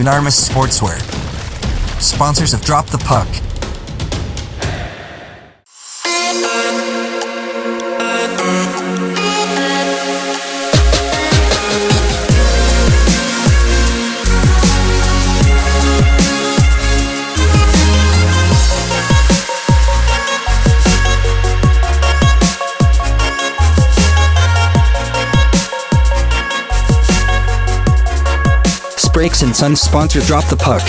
Unarmis Sportswear. Sponsors of Drop the Puck. Brakes and Sons sponsor Drop the Puck.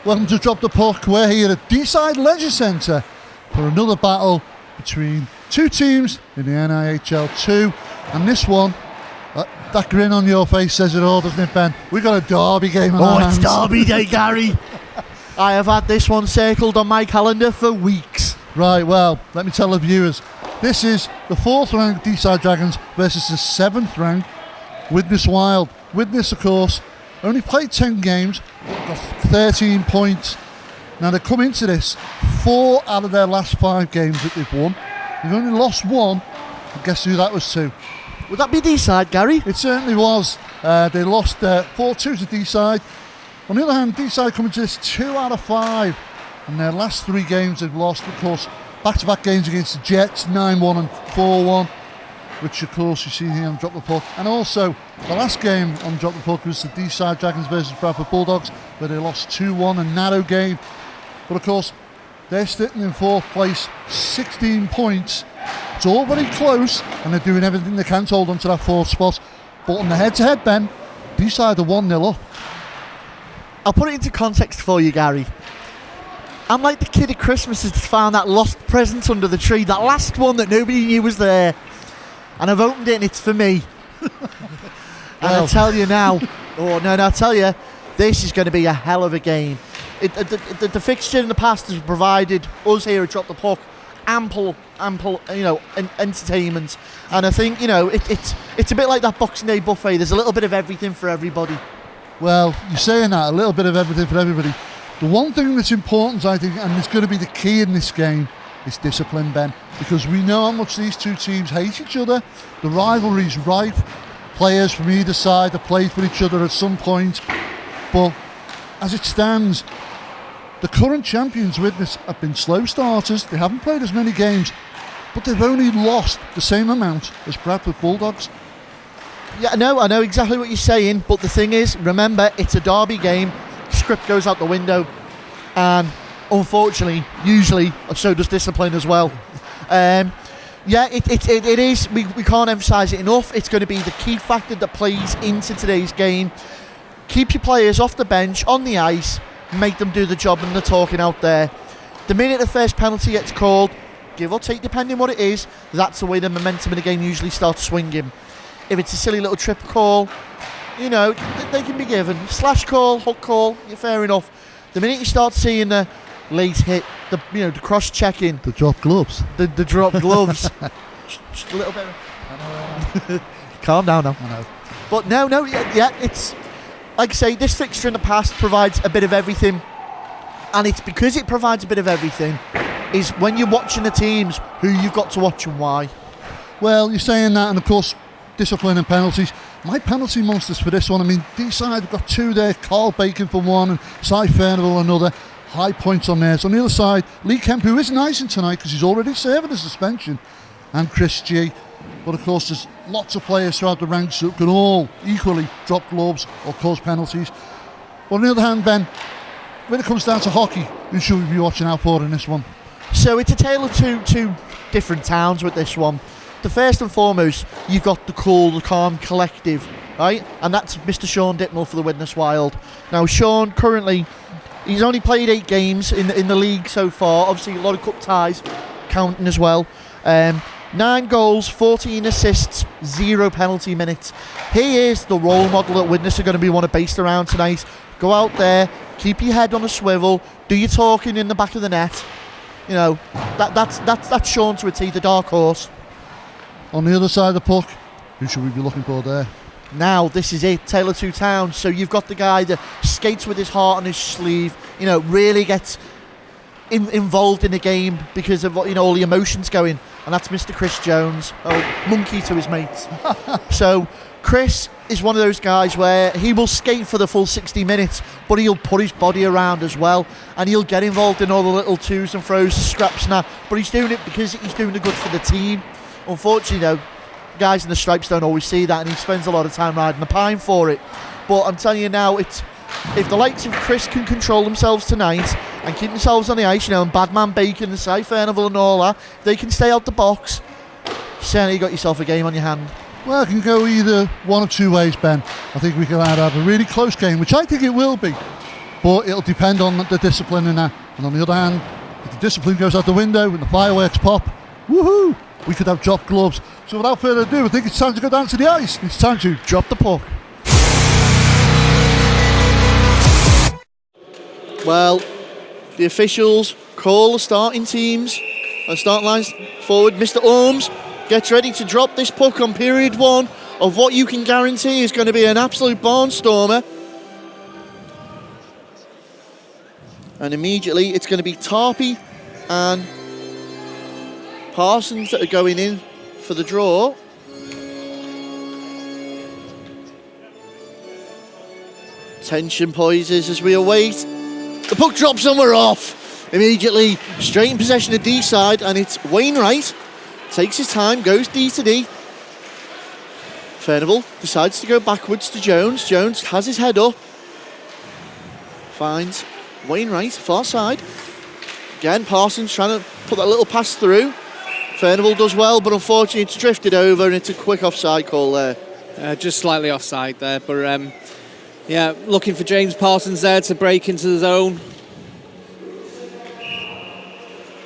Welcome to Drop the Puck. We're here at Deeside Leisure Centre for another battle between two teams in the NIHL 2. And this one, that grin on your face says it all, doesn't it, Ben? We've got a derby game on our hands. It's derby day, Gary. I have had this one circled on my calendar for weeks. Right, well, let me tell the viewers. This is the 4th ranked Deeside Dragons versus the 7th ranked Widnes Wild. Widnes, of course, only played 10 games, got 13 points. Now they come into this, 4 out of their last 5 games that they've won. They've only lost 1, and guess who that was to? Would that be Deeside, Gary? It certainly was. They lost 4-2 to Deeside. On the other hand, Deeside come into this 2 out of 5. And their last 3 games they've lost, of course, back-to-back games against the Jets, 9-1 and 4-1. Which of course you see here on Drop the Puck. And also, the last game on Drop the Puck was the Deeside Dragons versus Bradford Bulldogs, where they lost 2-1, a narrow game. But of course, they're sitting in 4th place, 16 points. It's all very close, and they're doing everything they can to hold on to that 4th spot. But on the head-to-head, Ben, Deeside are 1-0 up. I'll put it into context for you, Gary. I'm like the kid at Christmas who's found that lost present under the tree, that last one that nobody knew was there. And I've opened it and it's for me. And I tell you now, I tell you, this is going to be a hell of a game. The fixture in the past has provided us here at Drop the Puck ample, entertainment. And I think, it's a bit like that Boxing Day buffet. There's a little bit of everything for everybody. Well, you're saying that, a little bit of everything for everybody. The one thing that's important, I think, and it's going to be the key in this game, is discipline, Ben, because we know how much these two teams hate each other. The rivalry's rife. Players from either side have played for each other at some point. But as it stands, the current champions, Widnes, have been slow starters. They haven't played as many games, but they've only lost the same amount as Bradford Bulldogs. Yeah, I know exactly what you're saying, but the thing is, remember, it's a derby game. Script goes out the window, and unfortunately, usually, so does discipline as well. It is. We can't emphasise it enough. It's going to be the key factor that plays into today's game. Keep your players off the bench, on the ice, make them do the job and the talking out there. The minute the first penalty gets called, give or take, depending what it is, that's the way the momentum of the game usually starts swinging. If it's a silly little trip call, they can be given. Slash call, hook call, fair enough. The minute you start seeing the late hit, the cross-checking, the drop gloves, the drop gloves, just a little bit. Calm down now. I know. But it's like I say, this fixture in the past provides a bit of everything, and it's because it provides a bit of everything is when you're watching the teams who you've got to watch and why. Well, you're saying that, and of course, discipline and penalties. My penalty monsters for this one, Deeside have got 2 there, Carl Bacon for 1 and Cy Furnivall another. High points on theirs. On the other side, Lee Kemp, who isn't icing tonight because he's already serving a suspension, and Chris G. But of course, there's lots of players throughout the ranks who can all equally drop gloves or cause penalties. But on the other hand, Ben, when it comes down to hockey, who should we be watching out for in this one? So it's a tale of two different towns with this one. The first and foremost, you've got the cool, the calm collective, right? And that's Mr. Sean Dittmell for the Widnes Wild. Now, Sean currently, he's only played 8 games in the league so far. Obviously, a lot of cup ties counting as well. 9 goals, 14 assists, 0 penalty minutes. He is the role model that Widnes are going to be based around tonight. Go out there, keep your head on a swivel, do your talking in the back of the net. You know, that's Sean to a T, the dark horse. On the other side of the puck, who should we be looking for there? Now, this is it, Tale of Two Towns. So you've got the guy that skates with his heart on his sleeve, you know, really gets involved in the game because of what, you know, all the emotions going, and that's Mr. Chris Jones. Oh, monkey to his mates. So Chris is one of those guys where he will skate for the full 60 minutes, but he'll put his body around as well, and he'll get involved in all the little twos and throws, scraps and that, but he's doing it because he's doing the good for the team. Unfortunately, though, guys in the stripes don't always see that, and he spends a lot of time riding the pine for it. But I'm telling you now, it's if the likes of Chris can control themselves tonight and keep themselves on the ice, you know, and Badman Bacon and Cy Furnival and all that, they can stay out the box. Certainly you got yourself a game on your hand. Well, it can go either one or two ways, Ben. I think we can either have a really close game, which I think it will be, but it'll depend on the discipline in that. And on the other hand, if the discipline goes out the window and the fireworks pop, woohoo, we could have dropped gloves. So without further ado, I think it's time to go down to the ice. It's time to drop the puck. Well, the officials call the starting teams and start lines forward. Mr. Orms gets ready to drop this puck on period 1 of what you can guarantee is going to be an absolute barnstormer. And immediately it's going to be Tarpey and Parsons that are going in for the draw. Tension poises as we await. The puck drops and we're off. Immediately straight in possession of Deeside, and it's Wainwright. Takes his time, goes D to D. Furnival decides to go backwards to Jones. Jones has his head up. Finds Wainwright, far side. Again, Parsons trying to put that little pass through. Furnival does well, but unfortunately it's drifted over and it's a quick offside call there. Just slightly offside there, but yeah, looking for James Parsons there to break into the zone.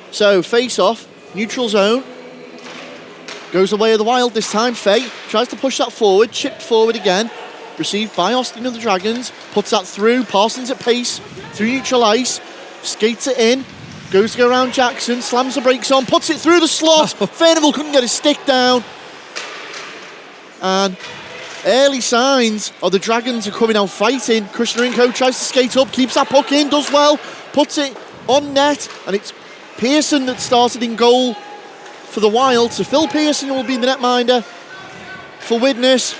So, face off, neutral zone. Goes away of the Wild this time. Fay tries to push that forward, chipped forward again. Received by Austin of the Dragons. Puts that through, Parsons at pace, through neutral ice. Skates it in, goes to go around Jackson, slams the brakes on, puts it through the slot. Furnival couldn't get his stick down. And early signs of the Dragons are coming out fighting. Krishnarenko tries to skate up, keeps that puck in, does well, puts it on net, and it's Pearson that started in goal for the Wild. So Phil Pearson will be the netminder for Widnes.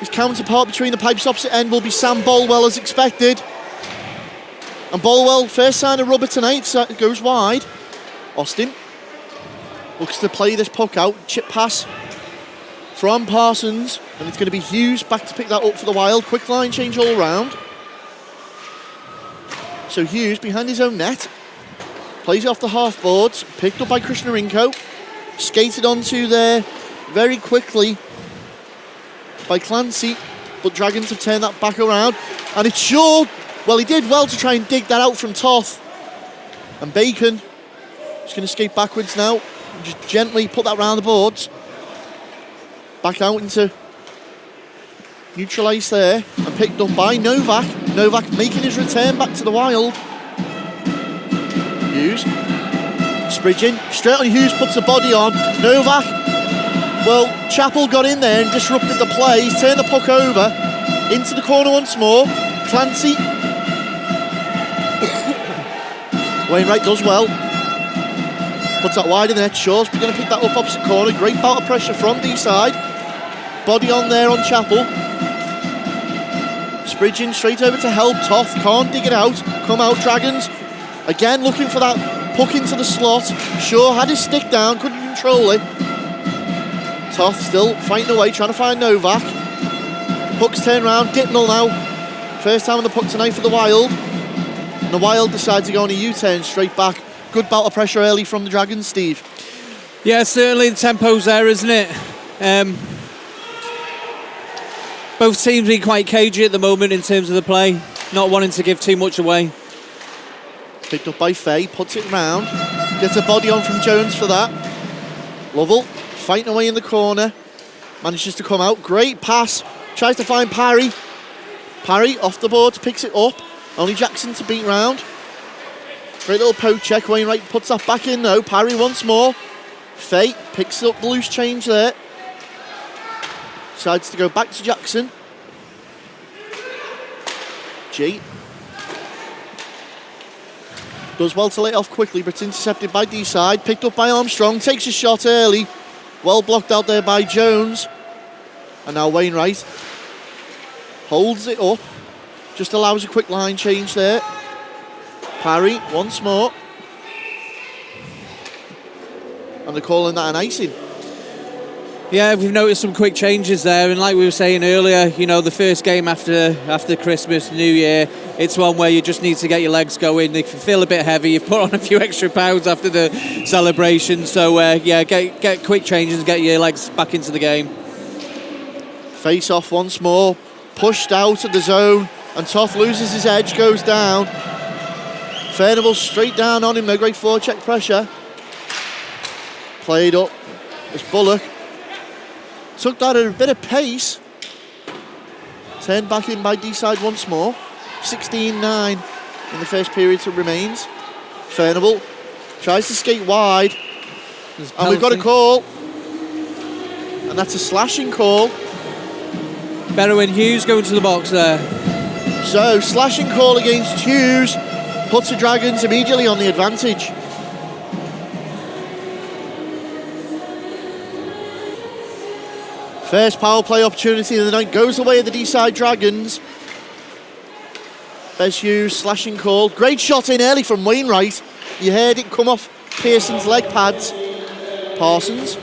His counterpart between the pipes opposite end will be Sam Bolwell as expected. And Bolwell, first sign of rubber tonight, so it goes wide. Austin looks to play this puck out, chip pass from Parsons, and it's going to be Hughes back to pick that up for the Wild. Quick line change all round. So Hughes behind his own net, plays it off the half boards, picked up by Krishnarenko, skated onto there very quickly by Clancy, but Dragons have turned that back around, and it's sure, well, he did well to try and dig that out from Toth, and Bacon is going to skate backwards now, just gently put that round the boards, back out into neutral ice there, and picked up by Novak. Novak making his return back to the Wild. Hughes, Spridgen, straight on Hughes, puts a body on. Novak, well, Chappell got in there and disrupted the play. He's turned the puck over into the corner once more. Clancy. Wainwright does well. Puts that wide in the net. Shaw's going to pick that up opposite corner. Great bout of pressure from Deeside. Body on there on Chappell. Spridgen straight over to help. Toth can't dig it out. Come out, Dragons. Again, looking for that puck into the slot. Shaw had his stick down, couldn't control it. Toth still fighting away, trying to find Novak. Puck's turned round, Dittnell now. First time on the puck tonight for the Wild. And the Wild decide to go on a U-turn straight back. Good bout of pressure early from the Dragons, Steve. Yeah, certainly the tempo's there, isn't it? Both teams being quite cagey at the moment in terms of the play, not wanting to give too much away. Picked up by Fay, puts it round, gets a body on from Jones for that. Lovell fighting away in the corner. Manages to come out. Great pass. Tries to find Parry. Parry off the board, picks it up. Only Jackson to beat round. Great little poke check. Wainwright puts that back in though. Parry once more. Fate picks up the loose change there. Decides to go back to Jackson. G. Does well to lay it off quickly, but it's intercepted by Deeside. Picked up by Armstrong. Takes a shot early. Well blocked out there by Jones. And now Wainwright holds it up. Just allows a quick line change there. Parry once more. And they're calling that an icing. Yeah, we've noticed some quick changes there, and like we were saying earlier, you know, the first game after Christmas, New Year, it's one where you just need to get your legs going. If you feel a bit heavy, you've put on a few extra pounds after the celebration, so yeah, get quick changes and get your legs back into the game. Face off once more, pushed out of the zone, and Toth loses his edge, goes down. Furnival straight down on him, no great forecheck pressure. Played up as Bullock took that at a bit of pace. Turned back in by Deeside once more. 16-9 in the first period to remains. Furnival tries to skate wide. And we've got a call. And that's a slashing call. Better when Hughes going to the box there. So, slashing call against Hughes puts the Dragons immediately on the advantage. First power play opportunity of the night goes away at the Deeside Dragons. Bez Hughes, slashing call. Great shot in early from Wainwright. You heard it come off Pearson's leg pads. Parsons.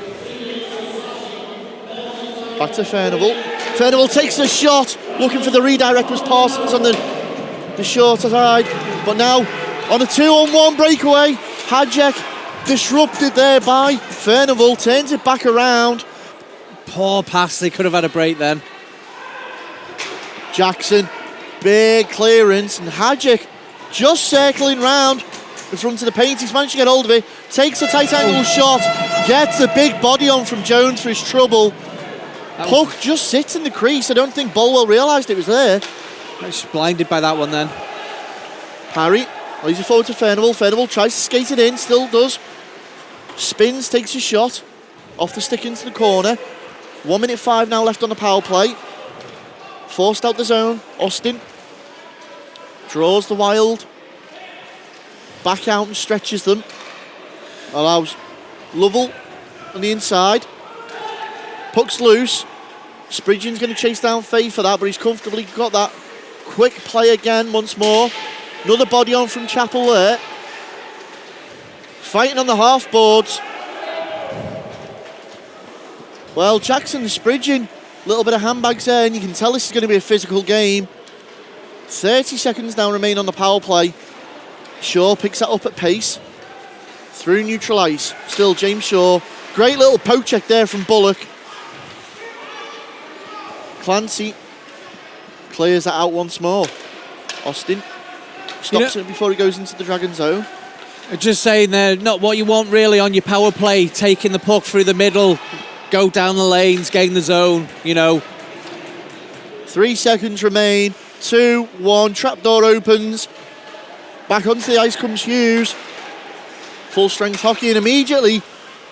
Back to Furnival. Furnival takes the shot. Looking for the redirect was Parsons on the shorter side. But now on a 2-on-1 breakaway. Hadjek disrupted there by Furnival. Turns it back around. Poor pass, they could have had a break then. Jackson, big clearance, and Hadjek just circling round in front of the paint. He's managed to get hold of it, takes a tight angle shot, gets a big body on from Jones for his trouble. Puck just sits in the crease. I don't think Bolwell realised it was there. He's blinded by that one then. Parry lays it forward to Furnival. Furnival tries to skate it in, still does. Spins, takes a shot off the stick into the corner. 1 minute 5 now left on the power play. Forced out the zone. Austin draws the Wild. Back out and stretches them. Allows Lovell on the inside. Puck's loose. Spridgen's going to chase down Faye for that, but he's comfortably got that. Quick play again once more. Another body on from Chappell there. Fighting on the half boards. Well, Jackson and Spridgen, a little bit of handbags there, and you can tell this is going to be a physical game. 30 seconds now remain on the power play. Shaw picks that up at pace. Through neutral ice. Still James Shaw. Great little poke check there from Bullock. Clancy clears that out once more. Austin stops it before he goes into the Dragon zone. Just saying there, not what you want really on your power play, taking the puck through the middle, go down the lanes, gain the zone, you know. 3 seconds remain. 2-1. Trapdoor opens. Back onto the ice comes Hughes. Full strength hockey, and immediately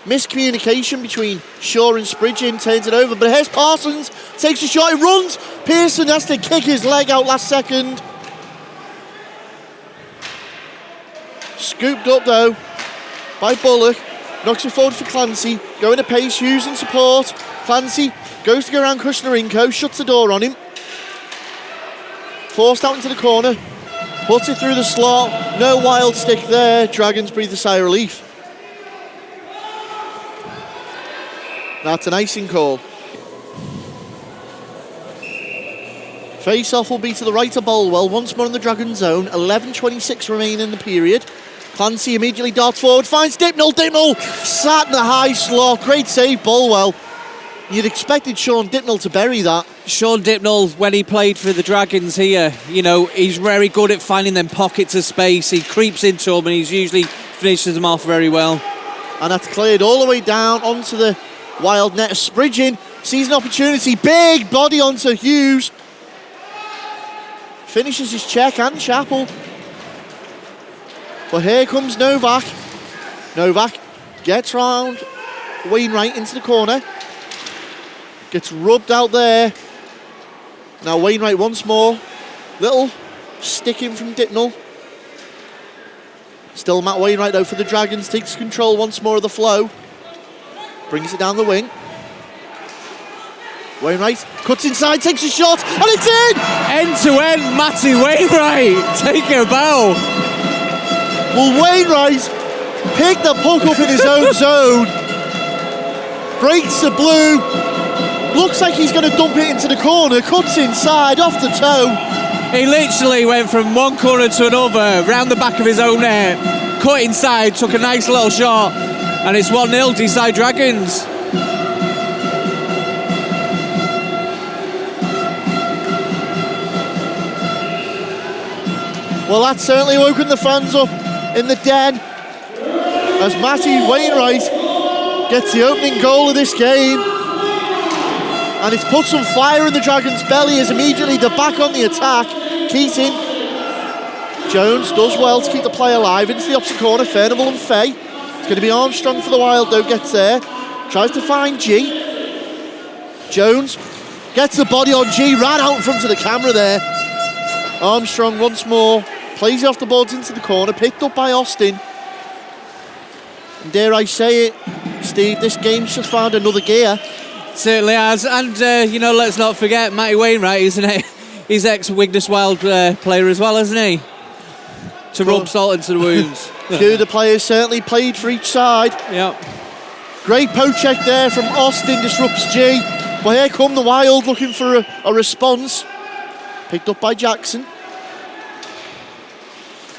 miscommunication between Shaw and Spridgen turns it over. But here's Parsons. Takes a shot. He runs. Pearson has to kick his leg out last second. Scooped up though by Bullock. Knocks it forward for Clancy. Going to pace, Hughes in support. Clancy goes to go around Kushnarenko, shuts the door on him. Forced out into the corner. Puts it through the slot. No Wild stick there. Dragons breathe a sigh of relief. That's an icing call. Face-off will be to the right of Bolwell. Once more in the Dragon zone. 11:26 remain in the period. Clancy immediately darts forward, finds Dipnell. Dipnell sat in the high slot. Great save, Bolwell. You'd expected Sean Dipnell to bury that. Sean Dipnell, when he played for the Dragons here, you know, he's very good at finding them pockets of space. He creeps into them and he's usually finishes them off very well. And that's cleared all the way down onto the Wild net Spridgen sees an opportunity, big body onto Hughes. Finishes his check and Chappell. But here comes Novak. Novak gets round Wainwright into the corner. Gets rubbed out there. Now Wainwright once more. Little sticking from Dittnell. Still Matt Wainwright though for the Dragons. Takes control once more of the flow. Brings it down the wing. Wainwright cuts inside, takes a shot, and it's in! End to end, Matty Wainwright. Take a bow. Well, Wainwright picked the puck up in his own zone. Breaks the blue. Looks like he's going to dump it into the corner. Cuts inside, off the toe. He literally went from one corner to another, round the back of his own net, cut inside, took a nice little shot, and it's 1-0 Deeside Dragons. Well, that's certainly woken the fans up in the den as Matty Wainwright gets the opening goal of this game. And it's put some fire in the Dragons' belly as immediately they're back on the attack. Keating. Jones does well to keep the play alive into the opposite corner. Furnival and Fay. It's going to be Armstrong for the Wild though, gets there. Tries to find G. Jones gets the body on G, ran out in front of the camera there. Armstrong once more. Plays it off the boards into the corner, picked up by Austin. And dare I say it, Steve, this game's just found another gear. Certainly has, and let's not forget Matty Wainwright, isn't it? He's ex-Widnes Wild player as well, isn't he? To rub salt into the wounds. Few of the players certainly played for each side. Yep. Great poke check there from Austin, disrupts G. But here come the Wild looking for a response. Picked up by Jackson.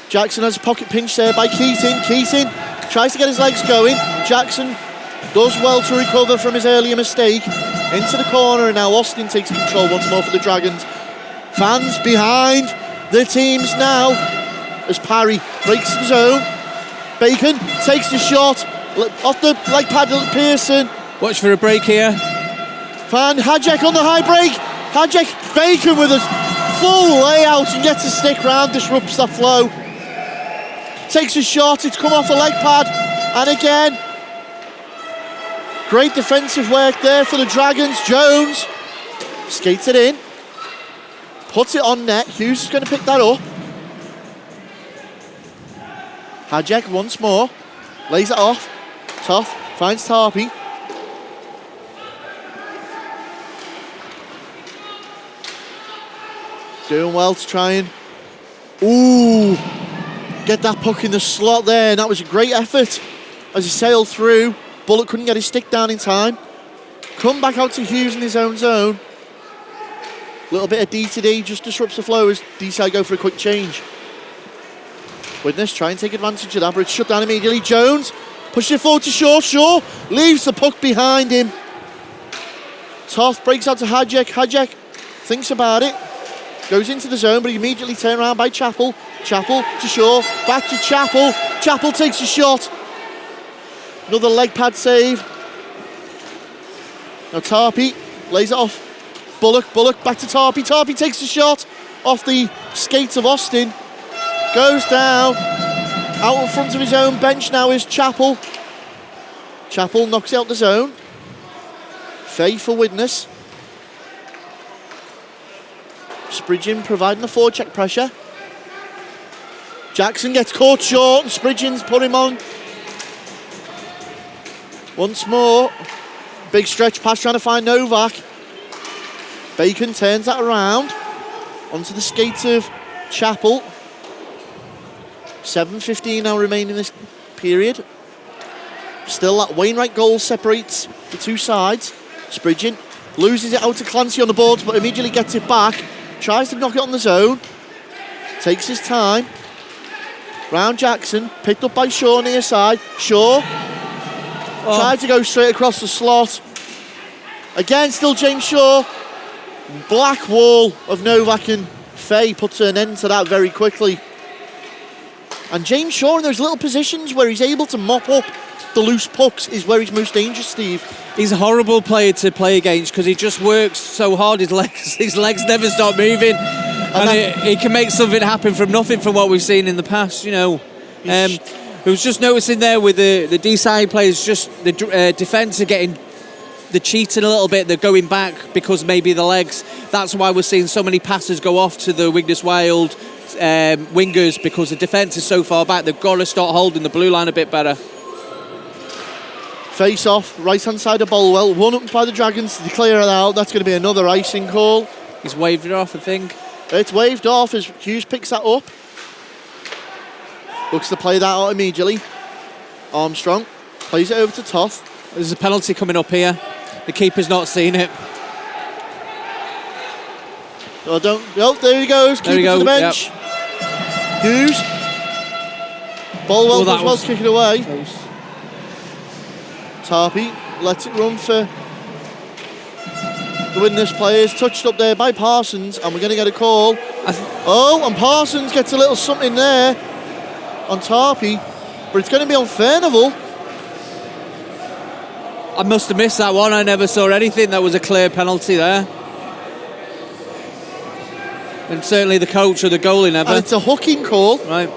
Jackson has a pocket pinch there by Keating. Keating tries to get his legs going. Jackson does well to recover from his earlier mistake. Into the corner, and now Austin takes control once more for the Dragons. Fans behind the teams now as Parry breaks the zone. Bacon takes the shot off the leg pad of Pearson. Watch for a break here. Fan Hadjek on the high break. Hadjek, Bacon with a full layout and gets a stick round, disrupts the flow. Takes a shot, it's come off the leg pad, and again, great defensive work there for the Dragons. Jones skates it in, puts it on net. Hughes is going to pick that up. Hadjek once more, lays it off. Tough, finds Tarpey. Doing well to try and get that puck in the slot there, and that was a great effort as he sailed through. Bullock couldn't get his stick down in time. Come back out to Hughes in his own zone. Little bit of D2D just disrupts the flow as Deeside go for a quick change. Widnes try and take advantage of that, but it's shut down immediately. Jones pushes it forward to Shaw. Shaw leaves the puck behind him. Toth breaks out to Hadjek. Hadjek thinks about it. Goes into the zone, but he immediately turned around by Chappell. Chappell to Shaw, back to Chappell. Chappell takes a shot. Another leg pad save. Now Tarpey lays it off. Bullock back to Tarpey. Tarpey takes a shot off the skates of Austin. Goes down. Out in front of his own bench now is Chappell. Chappell knocks out the zone. Fay for Widnes. Spridgen providing the forecheck pressure. Jackson gets caught short and Spridgen's put him on. Once more. Big stretch pass trying to find Novak. Bacon turns that around. Onto the skates of Chappell. 7:15 now remaining in this period. Still that Wainwright goal separates the two sides. Spridgen loses it out to Clancy on the boards, but immediately gets it back. Tries to knock it on the zone. Takes his time. Round Jackson, picked up by Shaw near side. Shaw tried to go straight across the slot. Again, still James Shaw. Black wall of Novak and Fay puts an end to that very quickly. And James Shaw in those little positions where he's able to mop up the loose pucks is where he's most dangerous, Steve. He's a horrible player to play against because he just works so hard. His legs never stop moving, and he can make something happen from nothing. From what we've seen in the past, you know. I was just noticing there with the Deeside players, just the defence are they're cheating a little bit. They're going back because maybe the legs. That's why we're seeing so many passes go off to the Widnes Wild wingers, because the defence is so far back. They've got to start holding the blue line a bit better. Face off, right hand side of Bolwell, one up by the Dragons to clear it out. That's going to be another icing call. He's waved it off, I think. It's waved off as Hughes picks that up. Looks to play that out immediately. Armstrong plays it over to Toth. There's a penalty coming up here. The keeper's not seen it. Oh, there he goes. Keeper to the bench. Yep. Hughes. Bolwell as well kicking away. Close. Tarpey lets it run for the Widnes players. Touched up there by Parsons, and we're going to get a call. And Parsons gets a little something there on Tarpey, but it's going to be on Furnival. I must have missed that one. I never saw anything. That was a clear penalty there. And certainly the coach or the goalie never. And it's a hooking call. Right.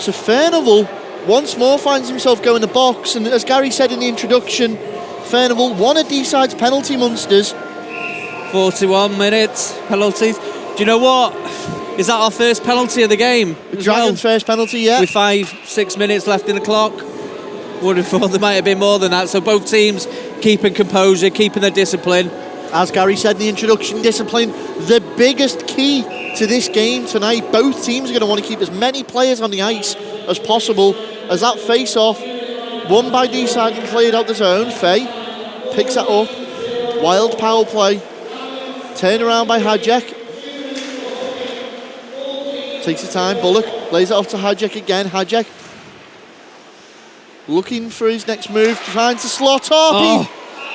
So Furnival once more finds himself going to box, and as Gary said in the introduction, Furnival, one of Deeside's penalty monsters. 41 minutes penalties. Do you know what? Is that our first penalty of the game? Dragons' first penalty, yeah. With 5-6 minutes left in the clock. Would have thought there might have been more than that. So both teams keeping composure, keeping their discipline. As Gary said in the introduction, discipline, the biggest key to this game tonight. Both teams are going to want to keep as many players on the ice as possible. As that face-off, won by Deeside and cleared out the zone. Fay picks that up. Wild power play. Turn around by Hadjek. Takes the time. Bullock lays it off to Hadjek again. Hadjek looking for his next move, trying to slot Tarpey.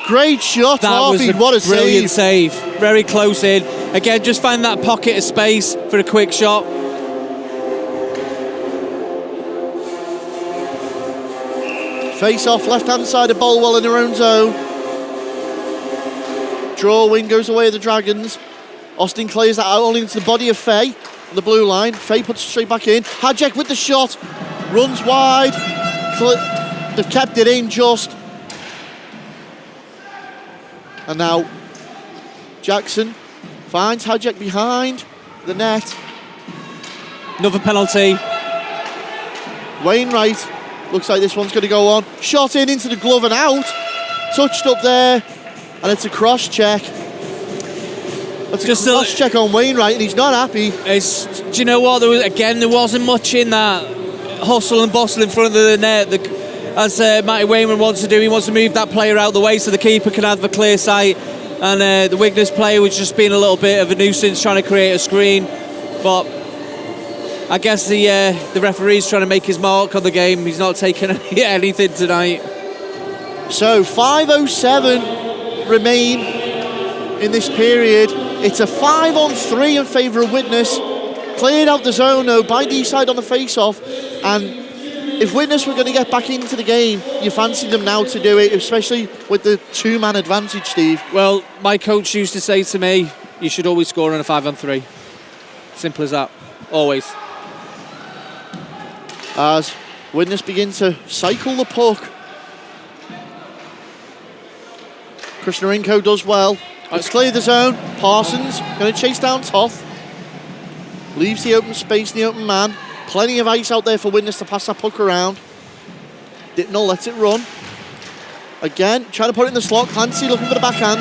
Great shot, Tarpey. What a brilliant save. Very close in. Again, just find that pocket of space for a quick shot. Face off, left-hand side of Bolwell in their own zone. Draw wing goes away of the Dragons. Austin clears that out only into the body of Fay on the blue line. Fay puts it straight back in. Hadjek with the shot. Runs wide. They've kept it in just. And now Jackson finds Hadjek behind the net. Another penalty. Wainwright. Looks like this one's going to go on. Shot in into the glove and out. Touched up there. And it's a cross-check. That's just a cross-check on Wainwright, and he's not happy. Do you know what? There wasn't much in that hustle and bustle in front of the net. As Matty Wainwright wants to do, he wants to move that player out the way so the keeper can have a clear sight. And the Widnes player was just being a little bit of a nuisance, trying to create a screen. But I guess the referee's trying to make his mark on the game. He's not taking anything tonight. So 5:07 remain in this period. It's a 5-on-3 in favour of Widnes. Cleared out the zone though by Deeside on the face-off. And if Widnes were going to get back into the game, you fancy them now to do it, especially with the two-man advantage, Steve. Well, my coach used to say to me, you should always score on a 5-on-3. Simple as that. Always. As Widnes begin to cycle the puck. Krishnarenko does well. Let's clear the zone. Parsons going to chase down Toth. Leaves the open space, the open man. Plenty of ice out there for Widnes to pass that puck around. Dittnell lets it run. Again, trying to put it in the slot. Clancy looking for the backhand.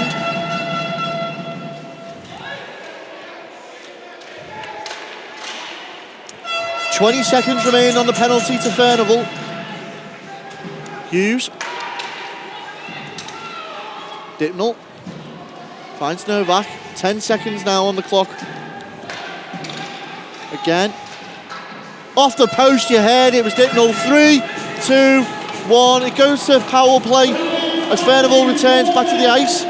"20 seconds remain on the penalty to Furnival. Hughes. Dittnell finds Novak. 10 seconds now on the clock. Again. Off the post, you heard it was Dittnell. 3, 2, 1. It goes to power play as Furnival returns back to the ice.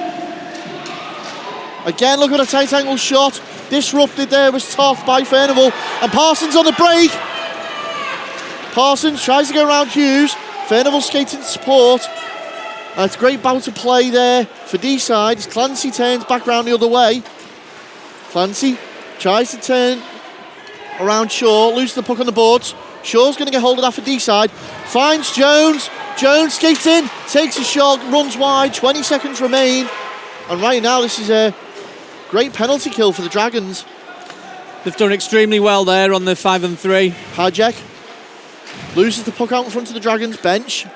Again, look at a tight angle shot. Disrupted there was Toth by Furnival. And Parsons on the break. Parsons tries to go around Hughes. Furnival skating to support. It's a great bout of play there for Deeside as Clancy turns back round the other way. Clancy tries to turn around Shaw, loses the puck on the boards. Shaw's going to get hold of that for Deeside. Finds Jones. Jones skates in, takes a shot, runs wide. 20 seconds remain. And right now, this is a great penalty kill for the Dragons. They've done extremely well there on the 5-on-3. Hajek loses the puck out in front of the Dragons bench.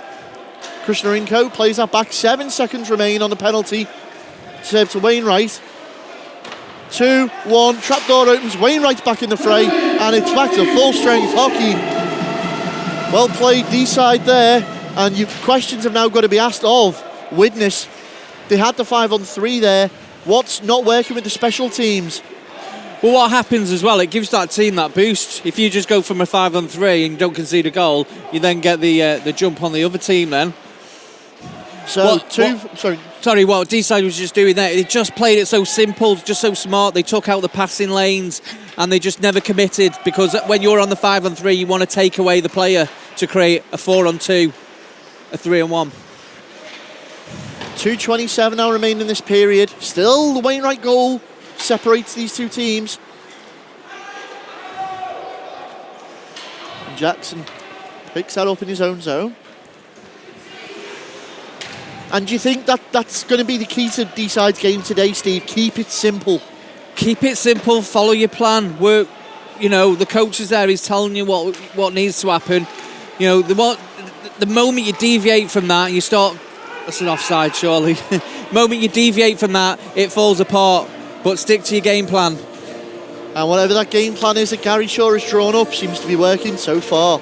Krishnarenko plays that back. 7 seconds remain on the penalty. Serve to Wainwright. 2-1. Trapdoor opens. Wainwright's back in the fray. And it's back to full strength hockey. Well played, Deeside there. And questions have now got to be asked of Widnes. They had the 5-on-3 there. What's not working with the special teams? Well, what happens as well, it gives that team that boost. If you just go from a 5-on-3 and don't concede a goal, you then get the jump on the other team then. So, what Deeside was just doing there, they just played it so simple, just so smart. They took out the passing lanes and they just never committed, because when you're on the 5-on-3, you want to take away the player to create a 4-on-2, a 3-on-1. 2:27 now remain in this period. Still the Wainwright goal separates these two teams. And Jackson picks that up in his own zone. And do you think that's going to be the key to Deeside's game today, Steve? Keep it simple. Keep it simple, follow your plan, work. You know, the coach is there, he's telling you what needs to happen. You know, the moment you deviate from that, you start... That's an offside, surely. The moment you deviate from that, it falls apart. But stick to your game plan. And whatever that game plan is that Gary Shaw has drawn up seems to be working so far.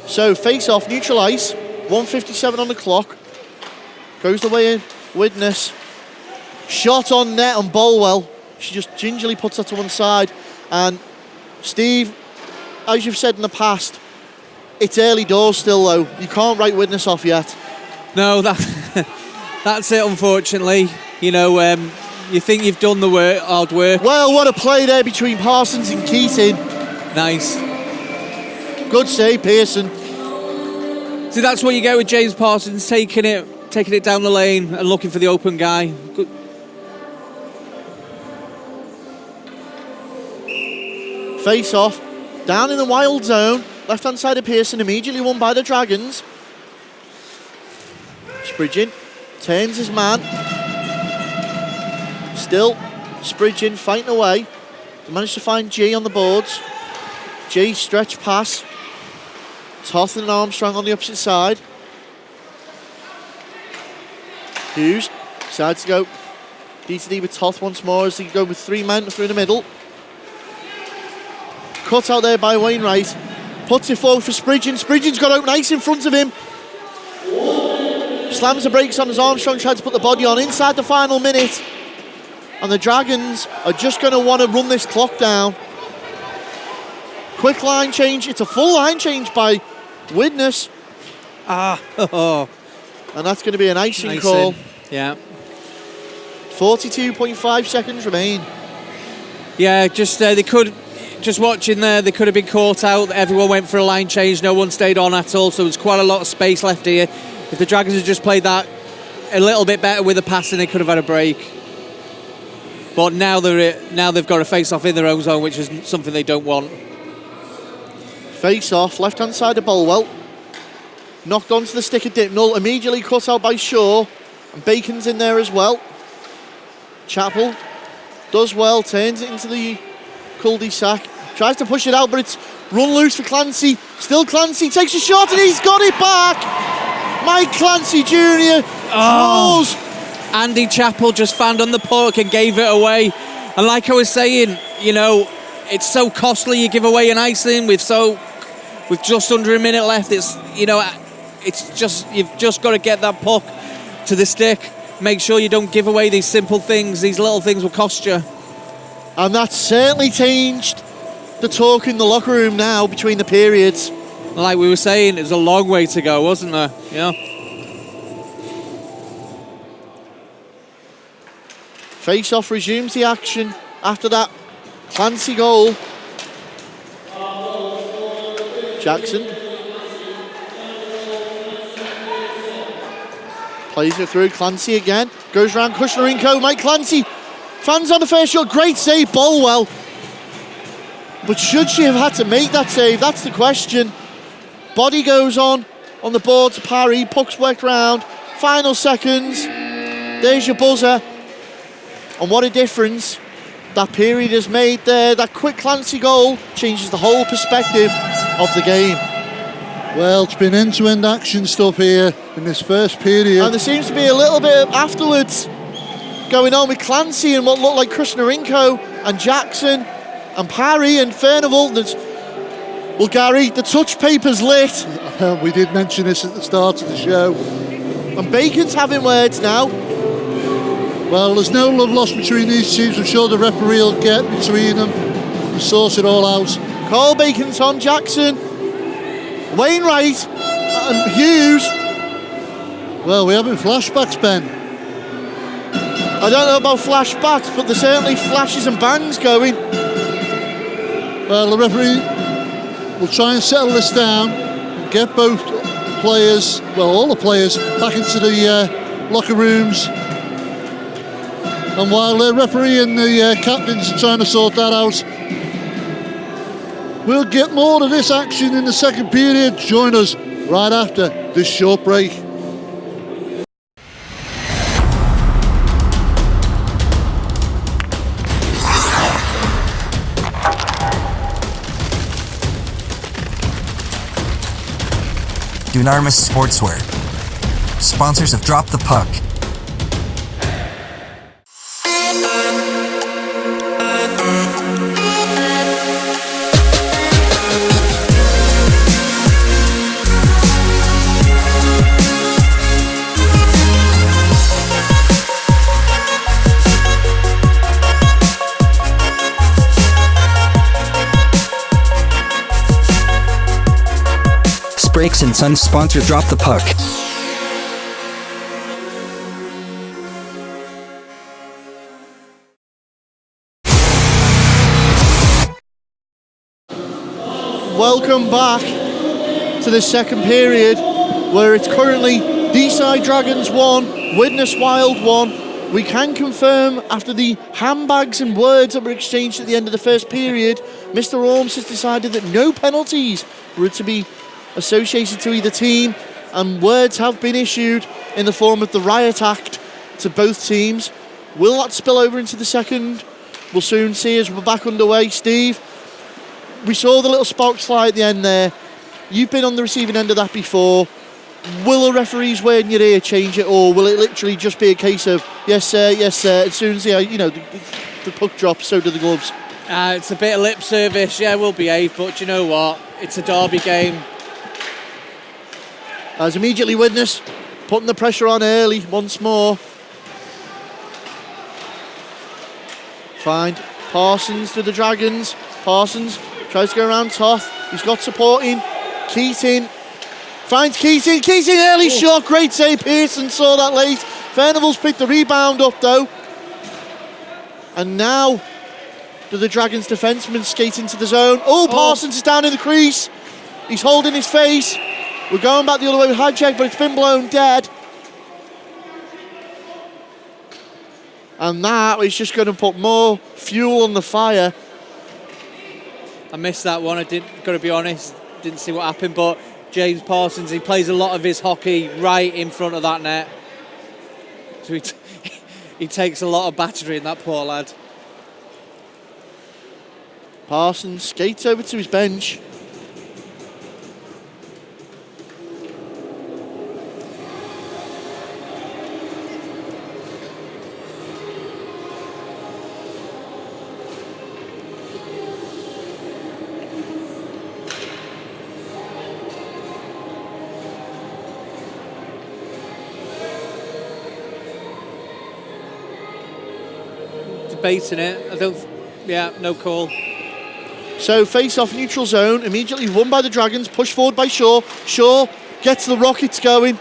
So, face-off, neutral ice, 1:57 on the clock. Goes the way in, Widnes. Shot on net on Bolwell. She just gingerly puts that to one side. And Steve, as you've said in the past, it's early doors still though. You can't write Widnes off yet. No, that's it, unfortunately. You know, you think you've done the hard work. Well, what a play there between Parsons and Keating. Nice. Good save, Pearson. See, that's what you get with James Parsons, taking it down the lane and looking for the open guy. Good. Face off, down in the Wild zone. Left-hand side of Pearson, immediately won by the Dragons. Spridgen turns his man. Still, Spridgen fighting away. They managed to find G on the boards. G stretch pass. Toth and Armstrong on the opposite side. Hughes decides to go D2D with Toth once more as they go with 3 men through the middle. Cut out there by Wainwright. Puts it forward for Spridgen. Spridgen's got open ice in front of him. Slams the brakes on as Armstrong tried to put the body on inside the final minute. And the Dragons are just going to want to run this clock down. Quick line change. It's a full line change by Widnes. And that's going to be an icing call. Yeah. 42.5 seconds remain. Yeah, they could... Just watching there, they could have been caught out. Everyone went for a line change. No one stayed on at all. So there's quite a lot of space left here. If the Dragons had just played that a little bit better with the passing, they could have had a break. But now they've got a face-off in their own zone, which is something they don't want. Face-off, left-hand side of Bolwell. Knocked onto the stick of Dipnell. Immediately cut out by Shaw. And Bacon's in there as well. Chappell does well, turns it into the cul-de-sac. Tries to push it out, but it's run loose for Clancy. Still Clancy takes a shot and he's got it back. Mike Clancy Jr. Scores. Andy Chappell just found on the puck and gave it away. And like I was saying, you know, it's so costly. You give away an icing with just under a minute left. It's, you know, you've just got to get that puck to the stick. Make sure you don't give away these simple things. These little things will cost you. And that's certainly changed the talk in the locker room now between the periods. Like we were saying, there's a long way to go, wasn't there? Yeah. Face-off resumes the action after that Clancy goal. Jackson Plays it through, Clancy again. Goes round Kushnarenko, Mike Clancy. Fans on the first shot, great save, Bolwell. But should she have had to make that save? That's the question. Body goes on the board to parry, puck's worked round. Final seconds, there's your buzzer. And what a difference that period has made there. That quick Clancy goal changes the whole perspective of the game. Well, it's been end-to-end action stuff here in this first period. And there seems to be a little bit afterwards going on with Clancy and what looked like Kushnarenko and Jackson and Parry and Furnival. Well, Gary, the touch paper's lit. We did mention this at the start of the show. And Bacon's having words now. Well, there's no love lost between these teams. I'm sure the referee will get between them and sort it all out. Carl Bacon, Tom Jackson, Wainwright and Hughes. Well, we're having flashbacks, Ben. I don't know about flashbacks, but there's certainly flashes and bangs going. Well, the referee will try and settle this down and get both players, well, all the players, back into the locker rooms. And while the referee and the captains are trying to sort that out, we'll get more of this action in the second period. Join us right after this short break. Dunamis Sportswear, sponsors of Drop the Puck. Brakes and Sons sponsor Drop the Puck. Welcome back to the second period, where it's currently Deeside Dragons 1, Widnes Wild 1. We can confirm, after the handbags and words that were exchanged at the end of the first period, Mr. Orms has decided that no penalties were to be associated to either team, and words have been issued in the form of the Riot Act to both teams. Will that spill over into the second? We'll soon see as we're back underway. Steve, we saw the little spark fly at the end there. You've been on the receiving end of that before. Will a referee's word in your ear change it, or will it literally just be a case of yes sir, as soon as the puck drops, so do the gloves? It's a bit of lip service, yeah, we'll behave, but you know what? It's a derby game. As immediately Widnes putting the pressure on early once more. Find Parsons to the Dragons. Parsons tries to go around Toth. He's got supporting. Keating finds Keating. Keating early shot. Great save. Pearson saw that late. Furnival's picked the rebound up though. And now do the Dragons defensemen skate into the zone. Parsons is down in the crease. He's holding his face. We're going back the other way with Hajek, but it's been blown dead. And that is just going to put more fuel on the fire. I missed that one, got to be honest. Didn't see what happened, but James Parsons, he plays a lot of his hockey right in front of that net. So he takes a lot of battery in that poor lad. Parsons skates over to his bench. Debating it, no call. So face off neutral zone, immediately won by the Dragons, pushed forward by Shaw. Shaw gets the Rockets going.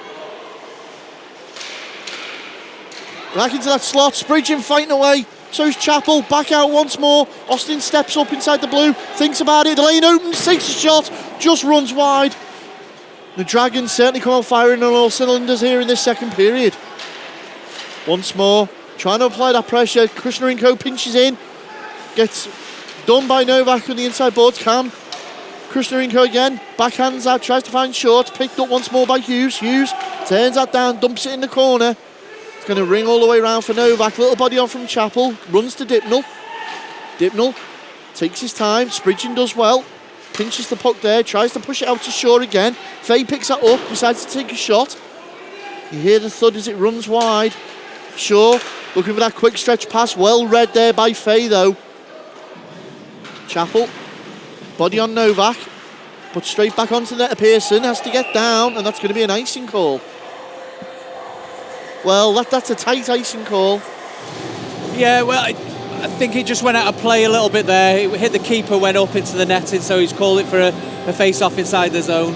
Back into that slot, Spridgen fighting away. So's Chappell, back out once more. Austin steps up inside the blue, thinks about it, the lane opens, takes a shot, just runs wide. The Dragons certainly come out firing on all cylinders here in this second period. Once more, trying to apply that pressure. Krishnarenko pinches in. Gets done by Novak on the inside boards. Cam. Krishnarenko again. Backhands out, tries to find short. Picked up once more by Hughes. Hughes turns that down, dumps it in the corner. It's going to ring all the way around for Novak. Little body on from Chappell. Runs to Dipnell. Dipnell takes his time. Spridgen does well. Pinches the puck there. Tries to push it out to Shaw again. Faye picks that up. Decides to take a shot. You hear the thud as it runs wide. Shaw looking for that quick stretch pass. Well read there by Faye though. Chappell. Body on Novak. Put straight back onto the net. Pearson has to get down, and that's going to be an icing call. Well, that's a tight icing call. Yeah, well, I think he just went out of play a little bit there. It hit the keeper, went up into the netting, so he's called it for a face-off inside the zone.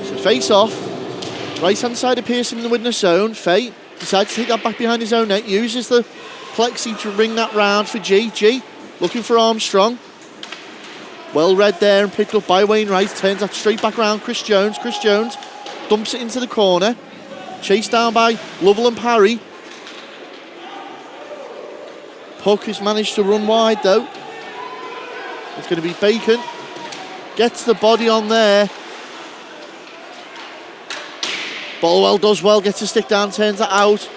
So face-off. Right-hand side of Pearson in the Widnes zone. Faye decides to take that back behind his own net. Uses the plexi to ring that round for G. G looking for Armstrong. Well read there and picked up by Wainwright. Turns that straight back round. Chris Jones. Chris Jones dumps it into the corner. Chased down by Lovell and Parry. Puck has managed to run wide though. It's going to be Bacon. Gets the body on there. Bolwell does well, gets a stick down, turns that out.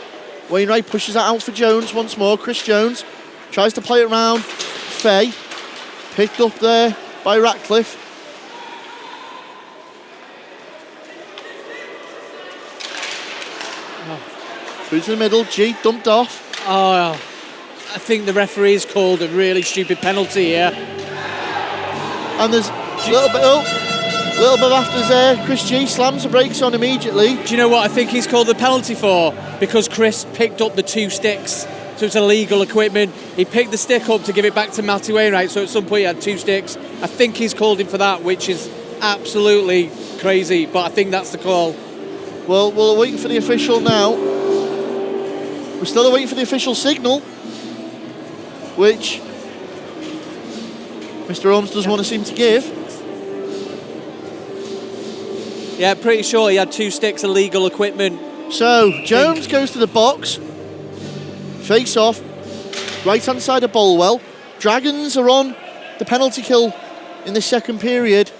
Wainwright pushes that out for Jones once more. Chris Jones tries to play it round. Faye picked up there by Ratcliffe. Through to the middle, G dumped off. Oh, I think the referee's called a really stupid penalty here. And there's a little bit of afters there. Chris G slams the brakes on immediately. Do you know what I think he's called the penalty for? Because Chris picked up the two sticks, so it's illegal equipment. He picked the stick up to give it back to Matty Wainwright, so at some point he had two sticks. I think he's called him for that, which is absolutely crazy, but I think that's the call. Well, we're waiting for the official now. We're still waiting for the official signal, which Mr. Holmes doesn't want to seem to give. Yeah, pretty sure he had two sticks of legal equipment. So, Jones goes to the box. Face off. Right hand side of Bolwell. Dragons are on the penalty kill in the second period.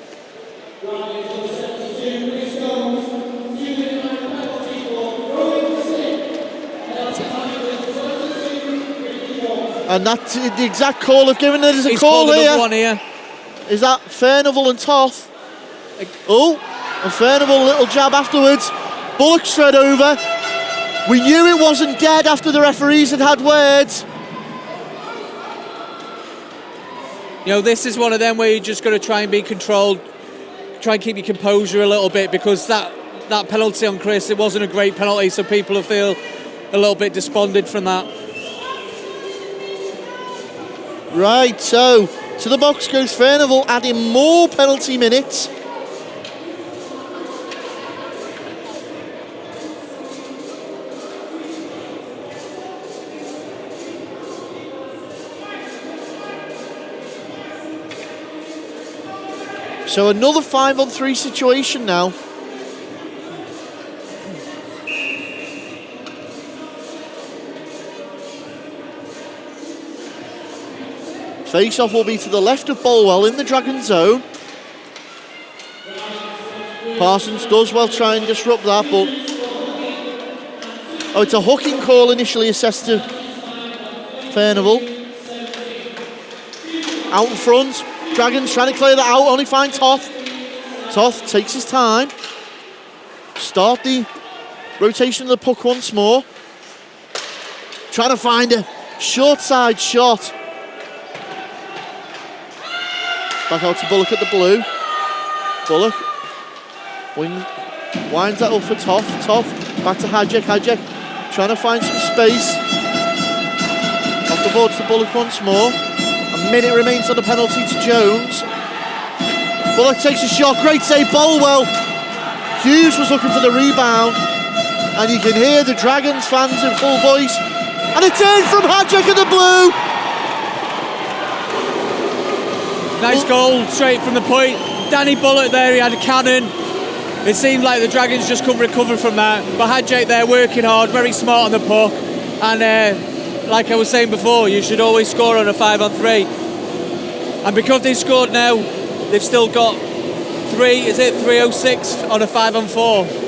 And that's the exact call of giving it as a He's call called here. One here. Is that Fairnovel and Toth? Oh, and Fairnovel, little jab afterwards. Bullock straight over. We knew it wasn't dead after the referees had words. You know, this is one of them where you're just going to try and be controlled, try and keep your composure a little bit, because that penalty on Chris, it wasn't a great penalty, so people will feel a little bit despondent from that. Right, so to the box goes Fairnovel, adding more penalty minutes. So another 5-on-3 situation now. Face-off will be to the left of Bolwell in the Dragon zone. Parsons does well try and disrupt that, but... Oh, it's a hooking call initially assessed to Fairnovel. Out in front. Dragons trying to clear that out, only find Toth. Toth takes his time. Start the rotation of the puck once more. Trying to find a short side shot. Back out to Bullock at the blue. Bullock winds that up for Toth. Toth back to Hadjek. Hadjek trying to find some space. Off the board to Bullock once more. A minute remains on the penalty to Jones. Bullock takes a shot. Great save, Bolwell. Hughes was looking for the rebound. And you can hear the Dragons fans in full voice. And it's in from Hadjek at the blue. Nice goal, straight from the point. Danny Bullock there, he had a cannon. It seemed like the Dragons just couldn't recover from that. But Hadjake there working hard, very smart on the puck. And like I was saying before, you should always score on a 5-on-3. And because they've scored now, they've still got 306 on a 5-on-4.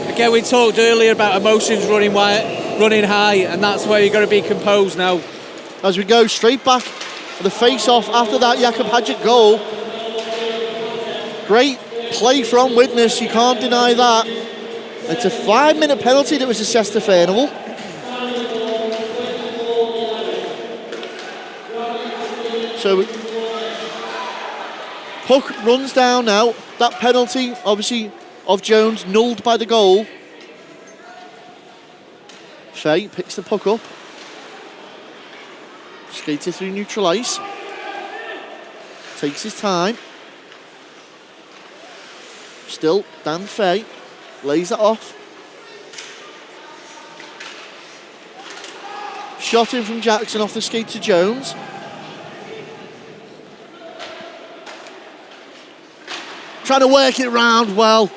Again, we talked earlier about emotions running high, and that's where you've got to be composed now. As we go straight back to the face-off after that Jakub Hadjake goal. Great play from Widnes, you can't deny that. It's a 5-minute penalty that was assessed to Furnivall. So puck runs down now. That penalty, obviously, of Jones, nulled by the goal. Fay picks the puck up. Skates it through neutral ice. Takes his time. Still, Dan Fay lays it off. Shot in from Jackson off the skate to Jones. Trying to work it round well.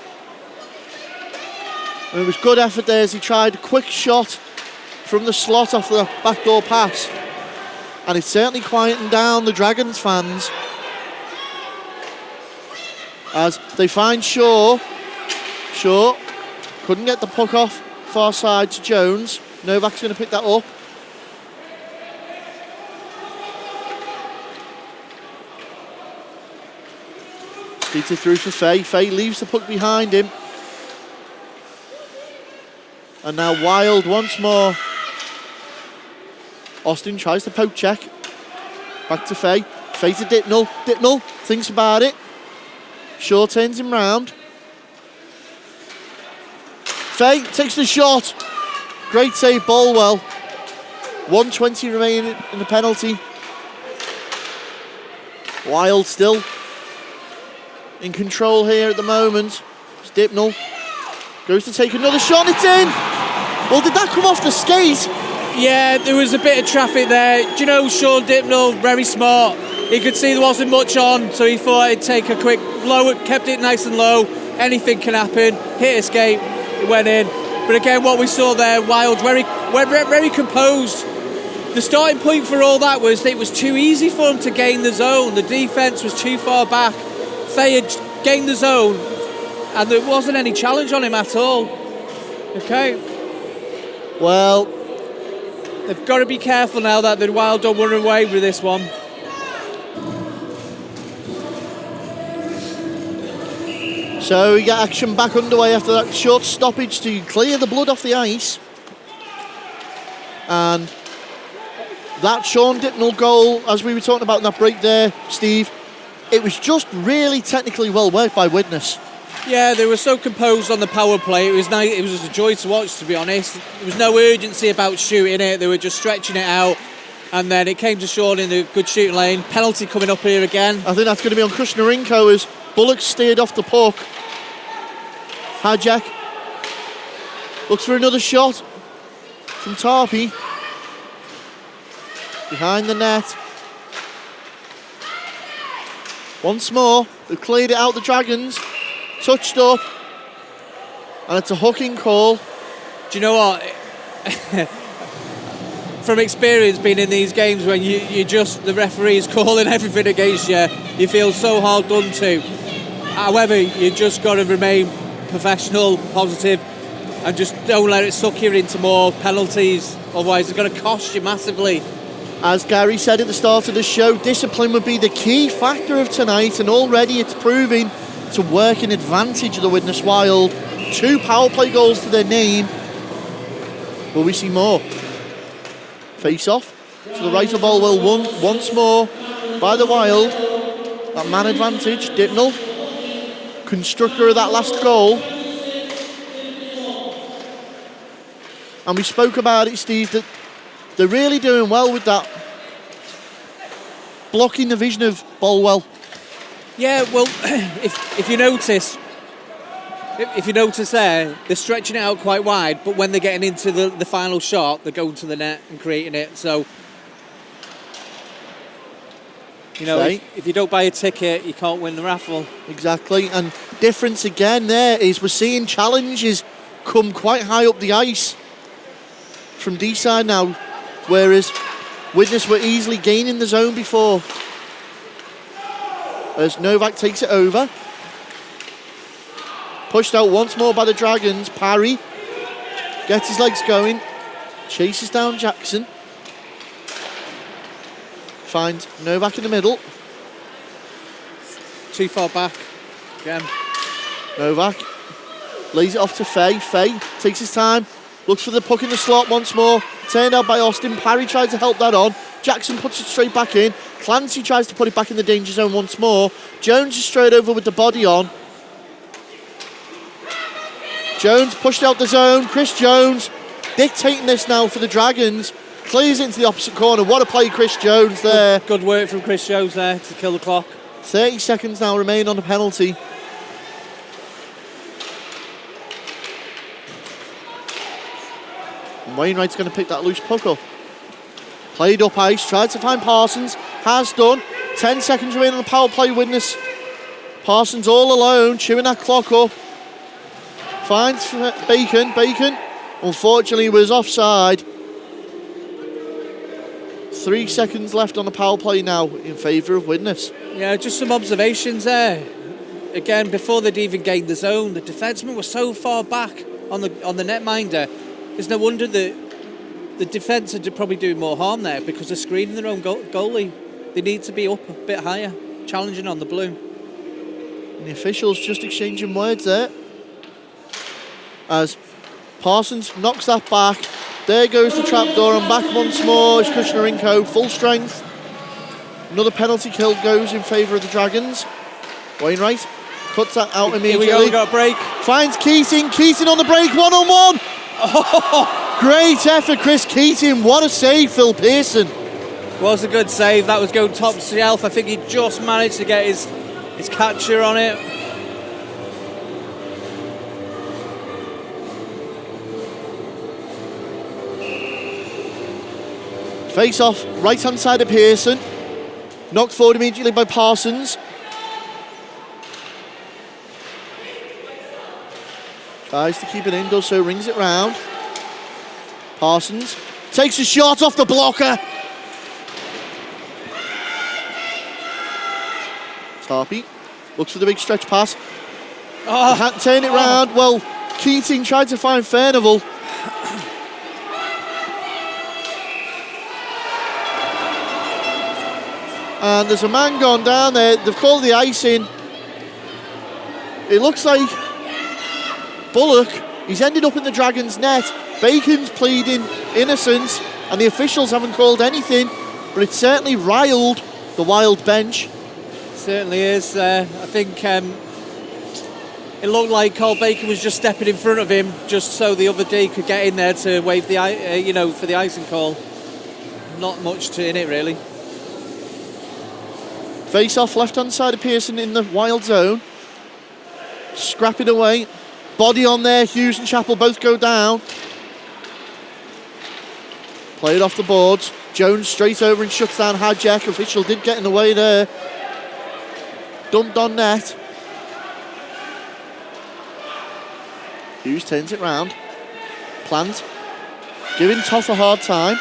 And it was good effort there as he tried a quick shot from the slot off the backdoor pass. And it's certainly quietened down the Dragons fans as they find Shaw. Shaw couldn't get the puck off far side to Jones. Novak's going to pick that up. Skated through for Fay. Fay leaves the puck behind him. And now Wild once more. Austin tries to poke check. Back to Fay. Fay to Dipnell. Dipnell thinks about it. Shaw turns him round. Fay takes the shot. Great save, Bolwell. 1:20 remaining in the penalty. Wild still in control here at the moment. It's Dipnell. Goes to take another shot, it's in! Well, did that come off the skate? Yeah, there was a bit of traffic there. Do you know, Sean Dipnell, very smart. He could see there wasn't much on, so he thought he'd take a quick low, kept it nice and low. Anything can happen. Hit a skate, it went in. But again, what we saw there, Wild, very composed. The starting point for all that was it was too easy for him to gain the zone. The defence was too far back. Fay had gained the zone, and there wasn't any challenge on him at all. Okay. Well, they've got to be careful now that the Wild don't run away with this one. so we get action back underway after that short stoppage to clear the blood off the ice. And that Sean Dipnell goal, as we were talking about in that break there, Steve, it was just really technically well worked by Widnes. Yeah, they were so composed on the power play. It was nice. It was a joy to watch, to be honest. There was no urgency about shooting it. They were just stretching it out. And then it came to Sean in the good shooting lane. Penalty coming up here again. I think that's going to be on Krishnarenko as Bullock steered off the puck. Hadjake looks for another shot from Tarpey. Behind the net. Once more, they've cleared it out, the Dragons. Touched up. And it's a hooking call. Do you know what? From experience being in these games when you just, the referee is calling everything against you, you feel so hard done to. However, you just got to remain professional, positive, and just don't let it suck you into more penalties. Otherwise, it's going to cost you massively. As Gary said at the start of the show, discipline would be the key factor of tonight, and already it's proving to work in advantage of the Widnes Wild. 2 power play goals to their name. Will we see more? Face off to the right of Bolwell, once more by the Wild. That man advantage, Dipnell, constructor of that last goal. And we spoke about it, Steve, that they're really doing well with that, blocking the vision of Bolwell. Yeah, well, if you notice, there, they're stretching it out quite wide, but when they're getting into the final shot, they're going to the net and creating it. So, you know, if you don't buy a ticket, you can't win the raffle. Exactly, and difference again there is we're seeing challenges come quite high up the ice from Deeside now, whereas Widnes were easily gaining the zone before. As Novak takes it over. Pushed out once more by the Dragons. Parry gets his legs going. Chases down Jackson. Finds Novak in the middle. Too far back again. Novak lays it off to Faye. Faye takes his time. Looks for the puck in the slot once more. Turned out by Austin. Parry tries to help that on. Jackson puts it straight back in. Clancy tries to put it back in the danger zone once more. Jones is straight over with the body on. Jones pushed out the zone. Chris Jones dictating this now for the Dragons. Clears it into the opposite corner. What a play, Chris Jones there. Good work from Chris Jones there to kill the clock. 30 seconds now remain on the penalty. And Wainwright's going to pick that loose puck up. Played up ice, tried to find Parsons, has done. 10 seconds remaining on the power play, Widnes. Parsons all alone, chewing that clock up. Finds Bacon. Bacon, unfortunately, was offside. 3 seconds left on the power play now in favour of Widnes. Yeah, just some observations there. Again, before they'd even gained the zone, the defensemen were so far back on the netminder. It's no wonder that the defence are probably doing more harm there because they're screening their own goalie. They need to be up a bit higher, challenging on the blue. And the officials just exchanging words there. As Parsons knocks that back. There goes the trapdoor and back once more is Kushnarenko, full strength. Another penalty kill goes in favour of the Dragons. Wainwright cuts that out immediately. Here we go, we got a break. Finds Keating. Keating on the break, one-on-one. Oh, great effort, Chris Keating. What a save, Phil Pearson. Was a good save. That was going top shelf. I think he just managed to get his catcher on it. Face off, right hand side of Pearson. Knocked forward immediately by Parsons. Tries to keep it in, does so, rings it round. Parsons takes a shot off the blocker. Tarpey looks for the big stretch pass. Can't turn it round. Well, Keating tried to find Furnival. And there's a man gone down there. They've called the ice in. It looks like Bullock, he's ended up in the Dragons' net. Bacon's pleading innocence, and the officials haven't called anything, but it's certainly riled the Wild bench. Certainly is. I think it looked like Carl Bacon was just stepping in front of him, just so the other D could get in there to wave the for the icing call. Not much in it really. Face off left hand side of Pearson in the Wild zone. Scrapping away. Body on there. Hughes and Chappell both go down. Played off the boards. Jones straight over and shuts down Hadjek. Official did get in the way there. Dumped on net. Hughes turns it round. Plant. Giving Toff a hard time.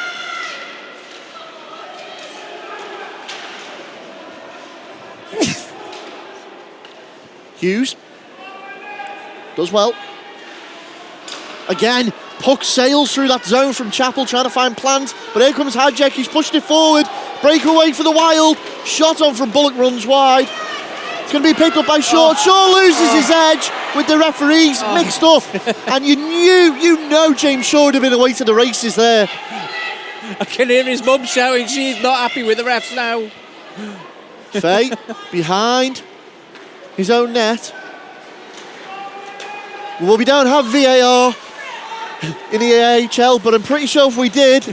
Hughes does well. Again, puck sails through that zone from Chappell trying to find Plant, but here comes Hadjek, he's pushed it forward. Breakaway for the Wild. Shot on from Bullock, runs wide. It's going to be picked up by Shaw. Shaw loses his edge with the referees mixed up. And you know James Shaw would have been away to the races there. I can hear his mum shouting, she's not happy with the refs now. Faye behind his own net. Well, we don't have VAR in the NIHL, but I'm pretty sure if we did.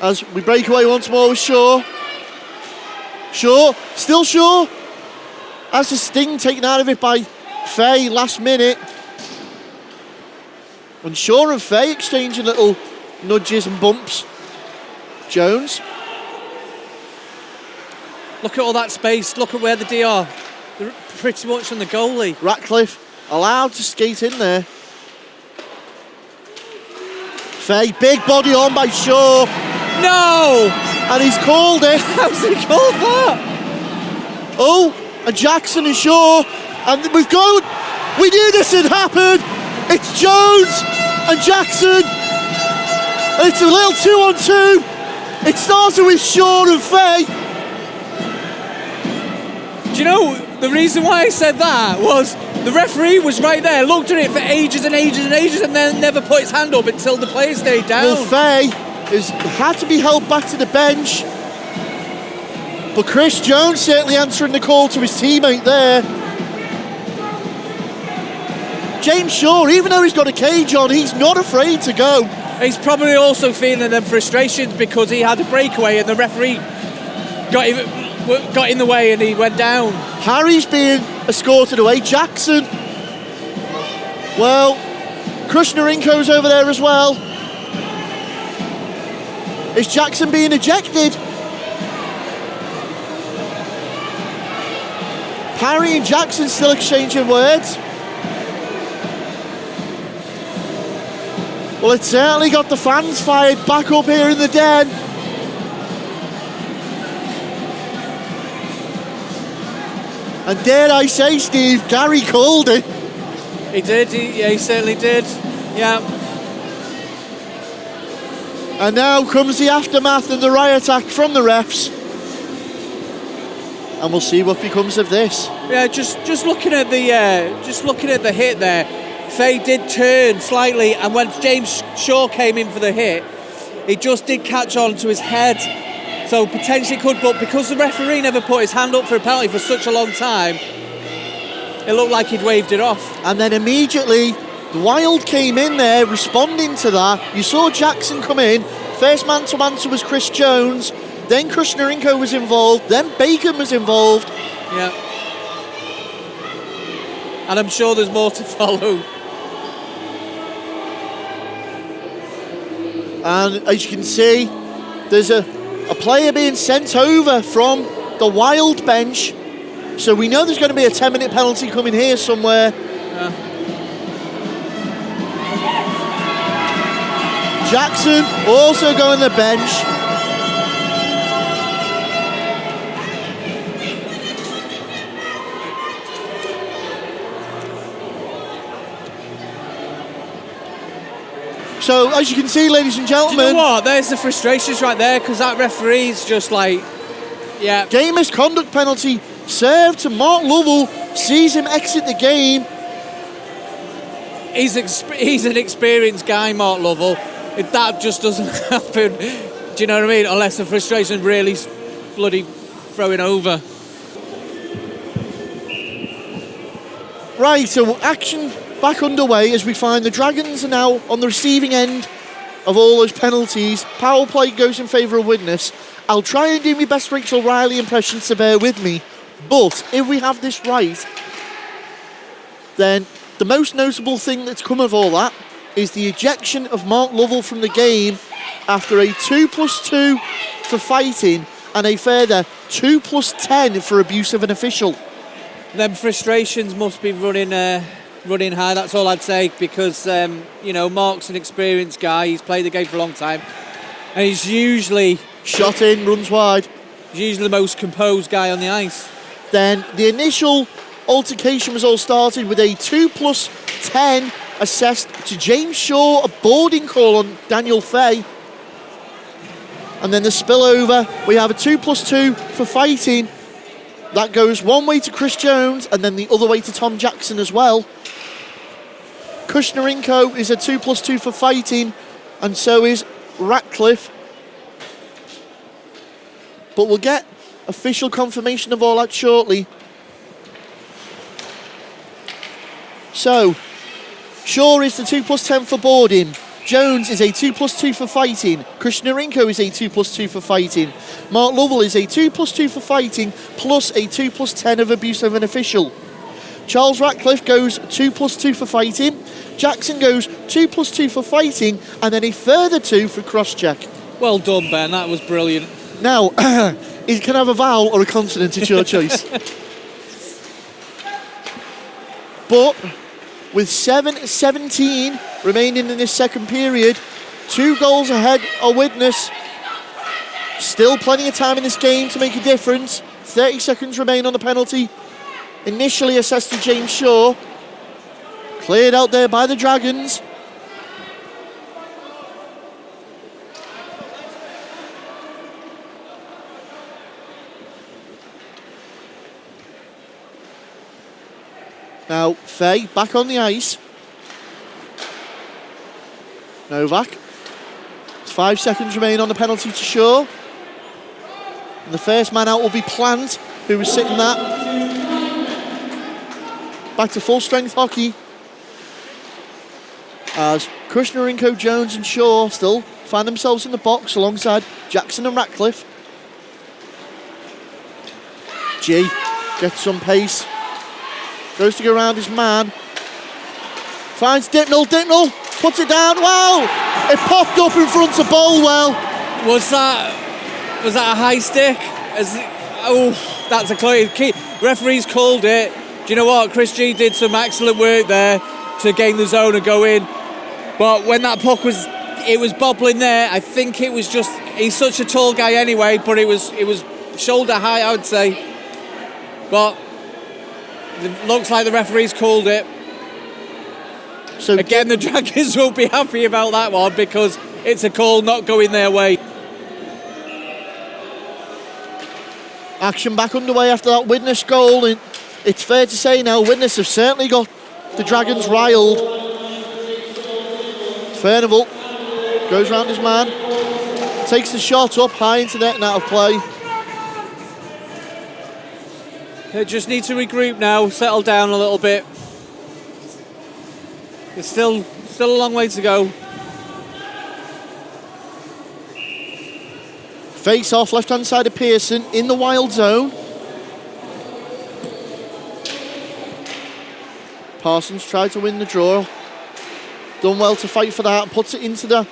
As we break away once more with Shaw. Shaw, still Shaw. Has the sting taken out of it by Faye last minute. And Shaw and Faye exchanging little nudges and bumps. Jones. Look at all that space. Look at where the D are. They're pretty much on the goalie. Ratcliffe allowed to skate in there. Faye, big body on by Shaw. No! And he's called it. How's he called that? Oh, and Jackson and Shaw. And we've gone. We knew this had happened. It's Jones and Jackson. And it's a little 2-on-2. It started with Shaw and Faye. Do you know, the reason why I said that was the referee was right there, looked at it for ages and ages and ages, and then never put his hand up until the player stayed down. Well, Faye has had to be held back to the bench. But Chris Jones certainly answering the call to his teammate there. James Shaw, even though he's got a cage on, he's not afraid to go. He's probably also feeling them frustrations because he had a breakaway and the referee got in the way and he went down. Harry's being escorted away. Jackson. Well, Krusnarenko's over there as well. Is Jackson being ejected? Harry and Jackson still exchanging words. Well, it certainly got the fans fired back up here in the den. And dare I say, Steve, Gary called it. He did, he certainly did, yeah. And now comes the aftermath and the riot act from the refs. And we'll see what becomes of this. Yeah, just looking at the hit there, Faye did turn slightly, and when James Shaw came in for the hit, he just did catch on to his head. So potentially could, but because the referee never put his hand up for a penalty for such a long time, it looked like he'd waved it off. And then immediately, the Wild came in there responding to that. You saw Jackson come in. First man to answer was Chris Jones. Then Krusnarenko was involved. Then Bacon was involved. Yeah. And I'm sure there's more to follow. And as you can see, there's a player being sent over from the Wild bench. So we know there's going to be a 10-minute penalty coming here somewhere. Yeah. Jackson also going to the bench. So, as you can see, ladies and gentlemen... Do you know what? There's the frustrations right there, because that referee's just like, yeah. Game misconduct penalty served to Mark Lovell, sees him exit the game. He's an experienced guy, Mark Lovell. That just doesn't happen, do you know what I mean? Unless the frustration really bloody throwing over. Right, so action back underway as we find the Dragons are now on the receiving end of all those penalties. Power play goes in favour of Widnes. I'll try and do my best Rachel Riley impression, so bear with me. But if we have this right, then the most notable thing that's come of all that is the ejection of Mark Lovell from the game after a 2+2 for fighting and a further 2+10 for abuse of an official. Them frustrations must be running high, that's all I'd say, because Mark's an experienced guy, he's played the game for a long time, and he's usually shot in, runs wide. He's usually the most composed guy on the ice. Then the initial altercation was all started with a 2+10 assessed to James Shaw, a boarding call on Daniel Faye. And then the spillover, we have a 2+2 for fighting. That goes one way to Chris Jones and then the other way to Tom Jackson as well. Krusnarenko is a 2+2 for fighting, and so is Ratcliffe. But we'll get official confirmation of all that shortly. So, Shaw is the 2+10 for boarding. Jones is a 2+2 for fighting. Krishnarenko is a 2+2 for fighting. Mark Lovell is a 2+2 for fighting, plus a 2+10 of abuse of an official. Charles Ratcliffe goes 2+2 for fighting. Jackson goes 2+2 for fighting, and then a further 2 for cross-check. Well done, Ben. That was brilliant. Now, you can have a vowel or a consonant, it's your choice. But with 7:17 remaining in this second period, 2 goals ahead of Widnes. Still plenty of time in this game to make a difference. 30 seconds remain on the penalty. Initially assessed to James Shaw. Cleared out there by the Dragons. Now, Faye back on the ice. Novak. 5 seconds remain on the penalty to Shaw. And the first man out will be Plant, who was sitting that. Back to full strength hockey. As Krishnarenko, Jones and Shaw still find themselves in the box alongside Jackson and Ratcliffe. G gets some pace. Goes to go around his man. Finds Dipnell. Dipnell puts it down. Wow! It popped up in front of Bolwell. Was that a high stick? That's a clear key. Referees called it. Do you know what? Chris G did some excellent work there to gain the zone and go in. But when that puck was bobbling there, I think it was just, he's such a tall guy anyway, but it was shoulder high, I would say. But it looks like the referees called it. So again, the Dragons will be happy about that one because it's a call not going their way. Action back underway after that Widnes goal. And it's fair to say now, Widnes have certainly got the Dragons riled. Furnival goes round his man, takes the shot up high into net and out of play. They just need to regroup now, settle down a little bit. There's still a long way to go. Face off left hand side of Pearson in the Wild zone. Parsons tried to win the draw. Done well to fight for that, puts it into the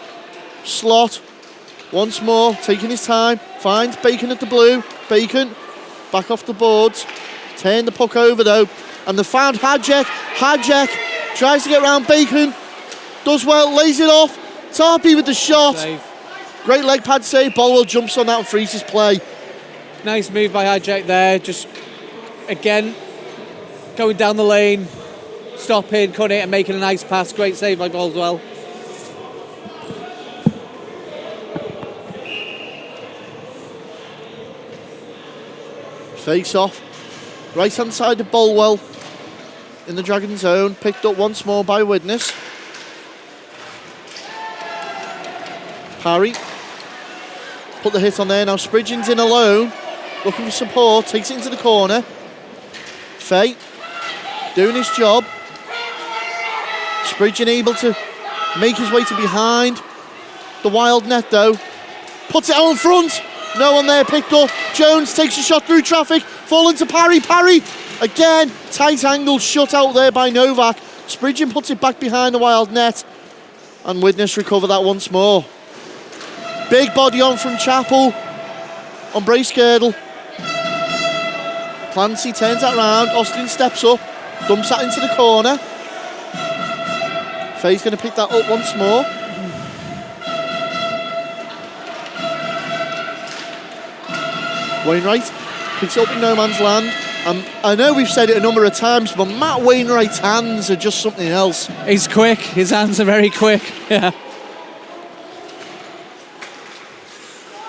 slot. Once more, taking his time, finds Bacon at the blue. Bacon back off the boards. Turn the puck over though, and they found Hadjek. Hadjek tries to get around Bacon. Does well, lays it off. Tarpey with the shot. Save. Great leg pad save. Bolwell jumps on that and freezes play. Nice move by Hadjek there. Just, again, going down the lane. Stopping, cutting it and making a nice pass. Great save by Bolwell. Face off. Right hand side of Bolwell in the Dragon zone. Picked up once more by Widnes. Parry. Put the hit on there. Now Spridgen's in alone. Looking for support. Takes it into the corner. Faye doing his job. Spridgen able to make his way to behind the Wild net though. Puts it out in front. No one there picked up. Jones takes a shot through traffic. Falling to Parry. Parry again. Tight angle shut out there by Novak. Spridgen puts it back behind the Wild net. And Widnes recover that once more. Big body on from Chappell on Brace Girdle. Clancy turns that round. Austin steps up. Dumps that into the corner. Faye's going to pick that up once more. Wainwright picks it up in no man's land. I know we've said it a number of times, but Matt Wainwright's hands are just something else. He's quick. His hands are very quick. Yeah.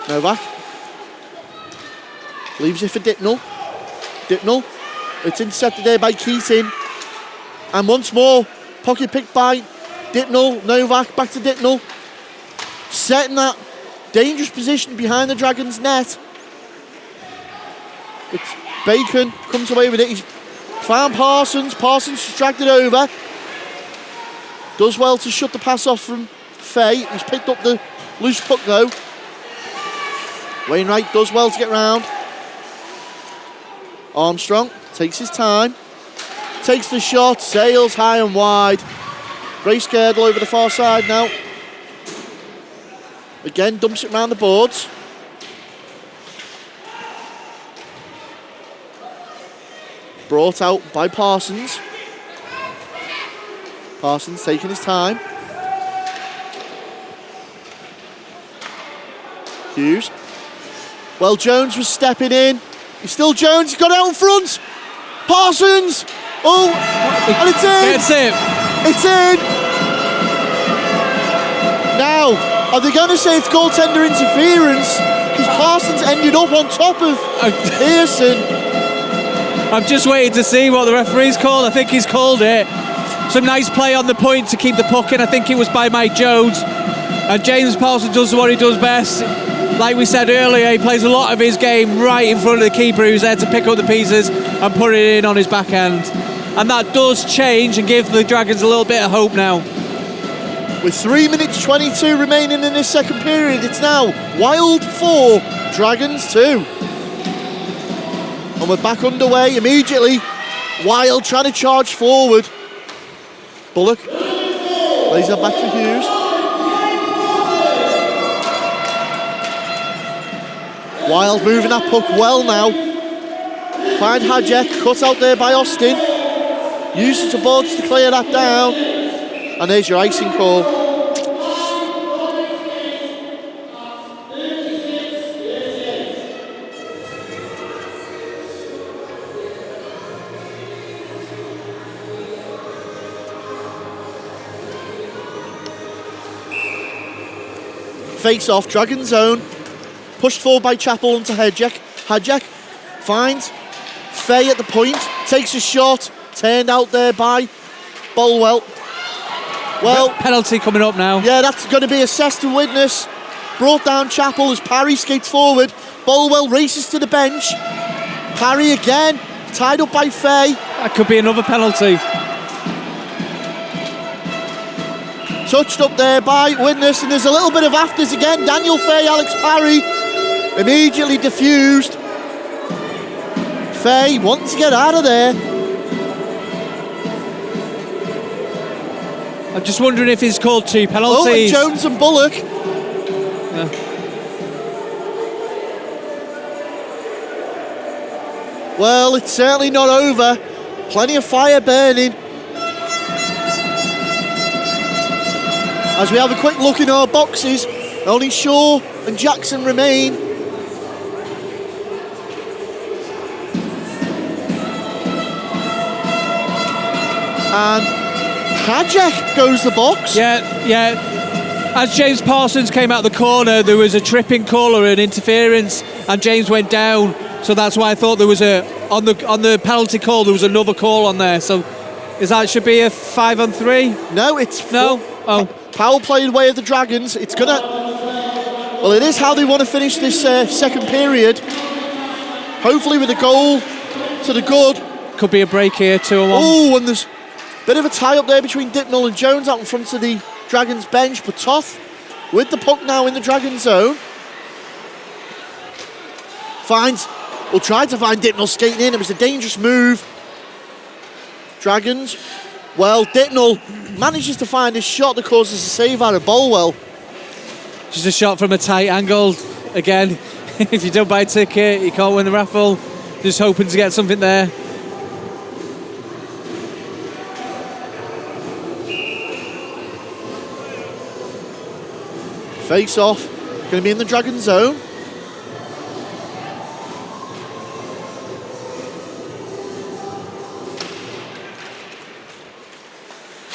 Novak leaves it for Dipnell. Dipnell, it's intercepted there by Keating. And once more, pocket picked by Dipnell. Novak back to Dipnell. Setting that dangerous position behind the Dragons' net. It's Bacon comes away with it. He's found Parsons. Parsons dragged it over. Does well to shut the pass off from Fay. He's picked up the loose puck though. Wainwright does well to get round. Armstrong takes his time. Takes the shot, sails high and wide. Grace Girdle over the far side now. Again, dumps it round the boards. Brought out by Parsons. Parsons taking his time. Hughes. Well, Jones was stepping in. He's still Jones, he's got it out in front. Parsons! Oh, and it's in! It's it! It's in! Now, are they going to say it's goaltender interference? Because Parsons ended up on top of Pearson. I'm just waiting to see what the referee's called. I think he's called it. Some nice play on the point to keep the puck in. I think it was by Mike Jones. And James Parsons does what he does best. Like we said earlier, he plays a lot of his game right in front of the keeper who's there to pick up the pieces and put it in on his backhand. And that does change and give the Dragons a little bit of hope now. With 3 minutes 22 remaining in this second period, it's now Wild 4, Dragons 2. And we're back underway immediately. Wild trying to charge forward. Bullock lays that back for Hughes. Wild moving that puck well now. Find Hajek, cut out there by Austin. Uses the boards to clear that down. And there's your icing call. Face off, Dragon zone. Pushed forward by Chappell onto Hajek. Hajek finds Fay at the point. Takes a shot. Turned out there by Bolwell. Well, penalty coming up now. Yeah, that's going to be assessed to Widnes. Brought down Chappell as Parry skates forward. Bolwell races to the bench. Parry again. Tied up by Fay. That could be another penalty. Touched up there by Widnes, and there's a little bit of afters again. Daniel Fay, Alex Parry, immediately diffused. Fay wanting to get out of there. I'm just wondering if he's called two penalties. Oh, and Jones and Bullock. Yeah. Well, it's certainly not over. Plenty of fire burning. As we have a quick look in our boxes, only Shaw and Jackson remain. And Hajek goes the box. Yeah. As James Parsons came out the corner, there was a tripping call or an interference, and James went down. So that's why I thought there was on the penalty call there was another call on there. So should be a 5-on-3? No, it's no. Oh. Power play way of the Dragons. It's gonna. Well, it is how they want to finish this second period. Hopefully with a goal to the good. Could be a break here, 2-1. Oh, and there's a bit of a tie up there between Dittnell and Jones out in front of the Dragons bench. But Toth with the puck now in the Dragon zone. Tried to find Dittnell skating in. It was a dangerous move. Dragons. Well, Dittnell manages to find a shot that causes a save out of Bolwell. Just a shot from a tight angle. Again, if you don't buy a ticket, you can't win the raffle. Just hoping to get something there. Face off. Going to be in the Dragon zone.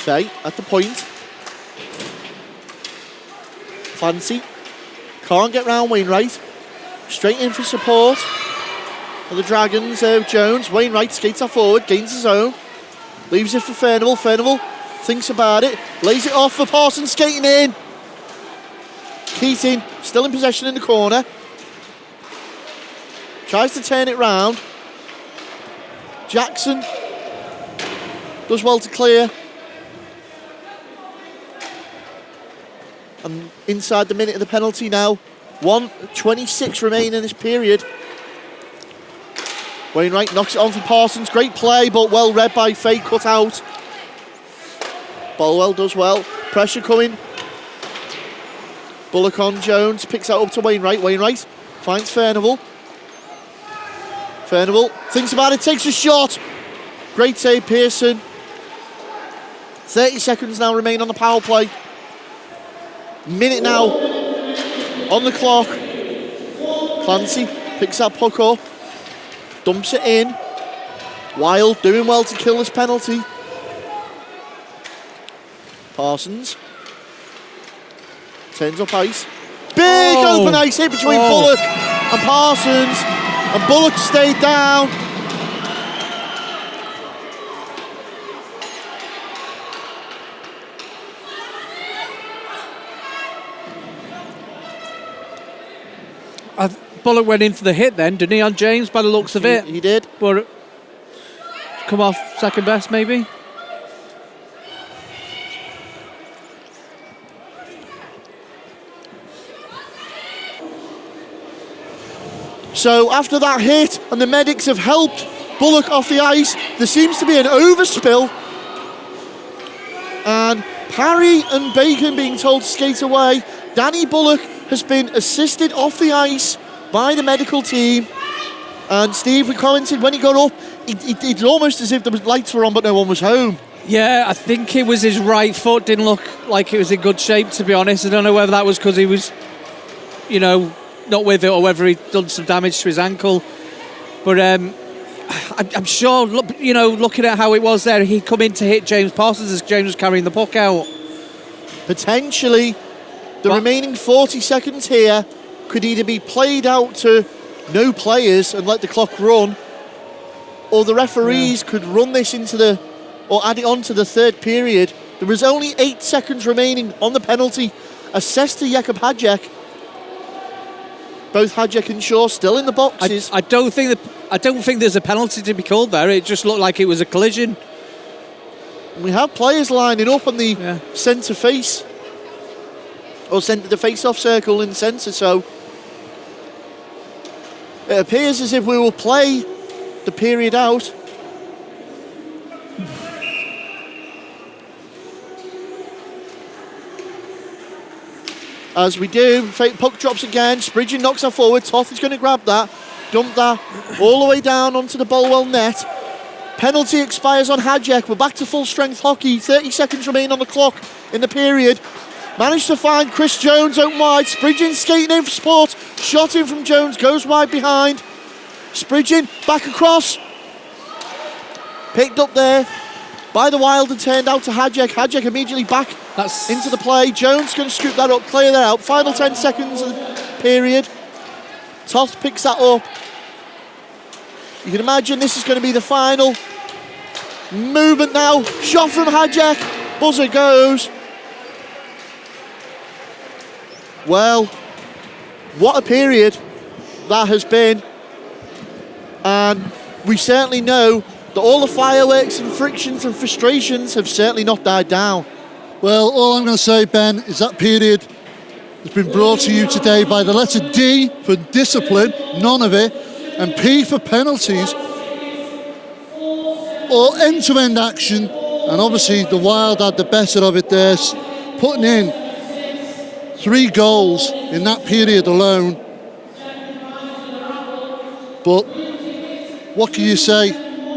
Fay at the point. Clancy can't get round Wainwright. Straight in for support for the Dragons. Jones. Wainwright skates that forward, gains his own. Leaves it for Furnival. Furnival thinks about it. Lays it off for Parsons skating in. Keating still in possession in the corner. Tries to turn it round. Jackson does well to clear. And inside the minute of the penalty now. 1:26 remaining in this period. Wainwright knocks it on for Parsons. Great play, but well read by Faye, cut out. Bolwell does well. Pressure coming. Bullock on Jones. Picks that up to Wainwright. Wainwright finds Furnival. Furnival thinks about it, takes a shot. Great save, Pearson. 30 seconds now remain on the power play. Minute now on the clock. Clancy picks that puck up. Dumps it in. Wild doing well to kill this penalty. Parsons turns up ice. Big open ice hit between Bullock and Parsons. And Bullock stayed down. Bullock went in for the hit then, didn't he, on James, by the looks of it? He did. But come off second best, maybe? So after that hit, and the medics have helped Bullock off the ice, there seems to be an overspill. And Parry and Bacon being told to skate away. Danny Bullock has been assisted off the ice by the medical team. And Steve, we commented when he got up, it's almost as if the lights were on but no one was home. Yeah, I think it was his right foot. Didn't look like it was in good shape, to be honest. I don't know whether that was because he was, not with it, or whether he'd done some damage to his ankle. But I'm sure, looking at how it was there, he'd come in to hit James Parsons as James was carrying the puck out. Potentially, the remaining 40 seconds here could either be played out to no players and let the clock run, or the referees could run this or add it on to the third period. There was only 8 seconds remaining on the penalty, assessed to Jakub Hadjek. Both Hadjek and Shaw still in the boxes. I don't think there's a penalty to be called there. It just looked like it was a collision. We have players lining up on the centre face, or the face-off circle in the centre, so it appears as if we will play the period out. As we do, puck drops again. Spridgen knocks that forward. Toth is going to grab that, dump that all the way down onto the Bolwell net. Penalty expires on Hadjek. We're back to full strength hockey. 30 seconds remain on the clock in the period. Managed to find Chris Jones out wide. Spridgen skating in for support. Shot in from Jones, goes wide behind. Spridgen back across. Picked up there by the Wild and turned out to Hadjek. Hadjek immediately back into the play. Jones going to scoop that up, clear that out. Final 10 seconds of the period. Toth picks that up. You can imagine this is going to be the final movement now. Shot from Hadjek. Buzzer goes. Well, what a period that has been. And we certainly know that all the fireworks and frictions and frustrations have certainly not died down. Well, all I'm going to say, Ben, is that period has been brought to you today by the letter D for discipline, none of it, and P for penalties, or end-to-end action, and obviously the Wild had the better of it there, putting in 3 goals in that period alone. But what can you say?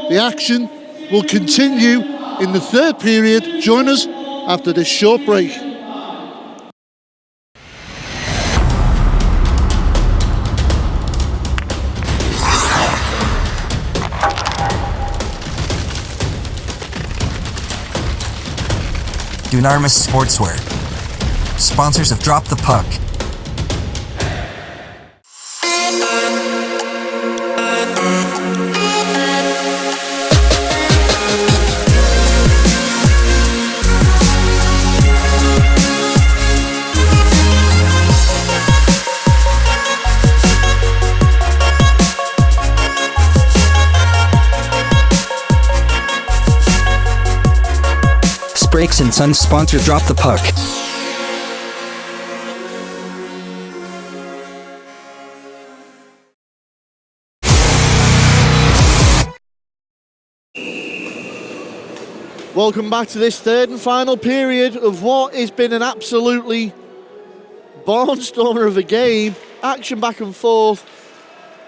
The action will continue in the third period. Join us after this short break. Dunamis Sportswear, sponsors of Drop the Puck. Brakes and Sons sponsor Drop the Puck. Welcome back to this third and final period of what has been an absolutely barnstormer of a game. Action back and forth.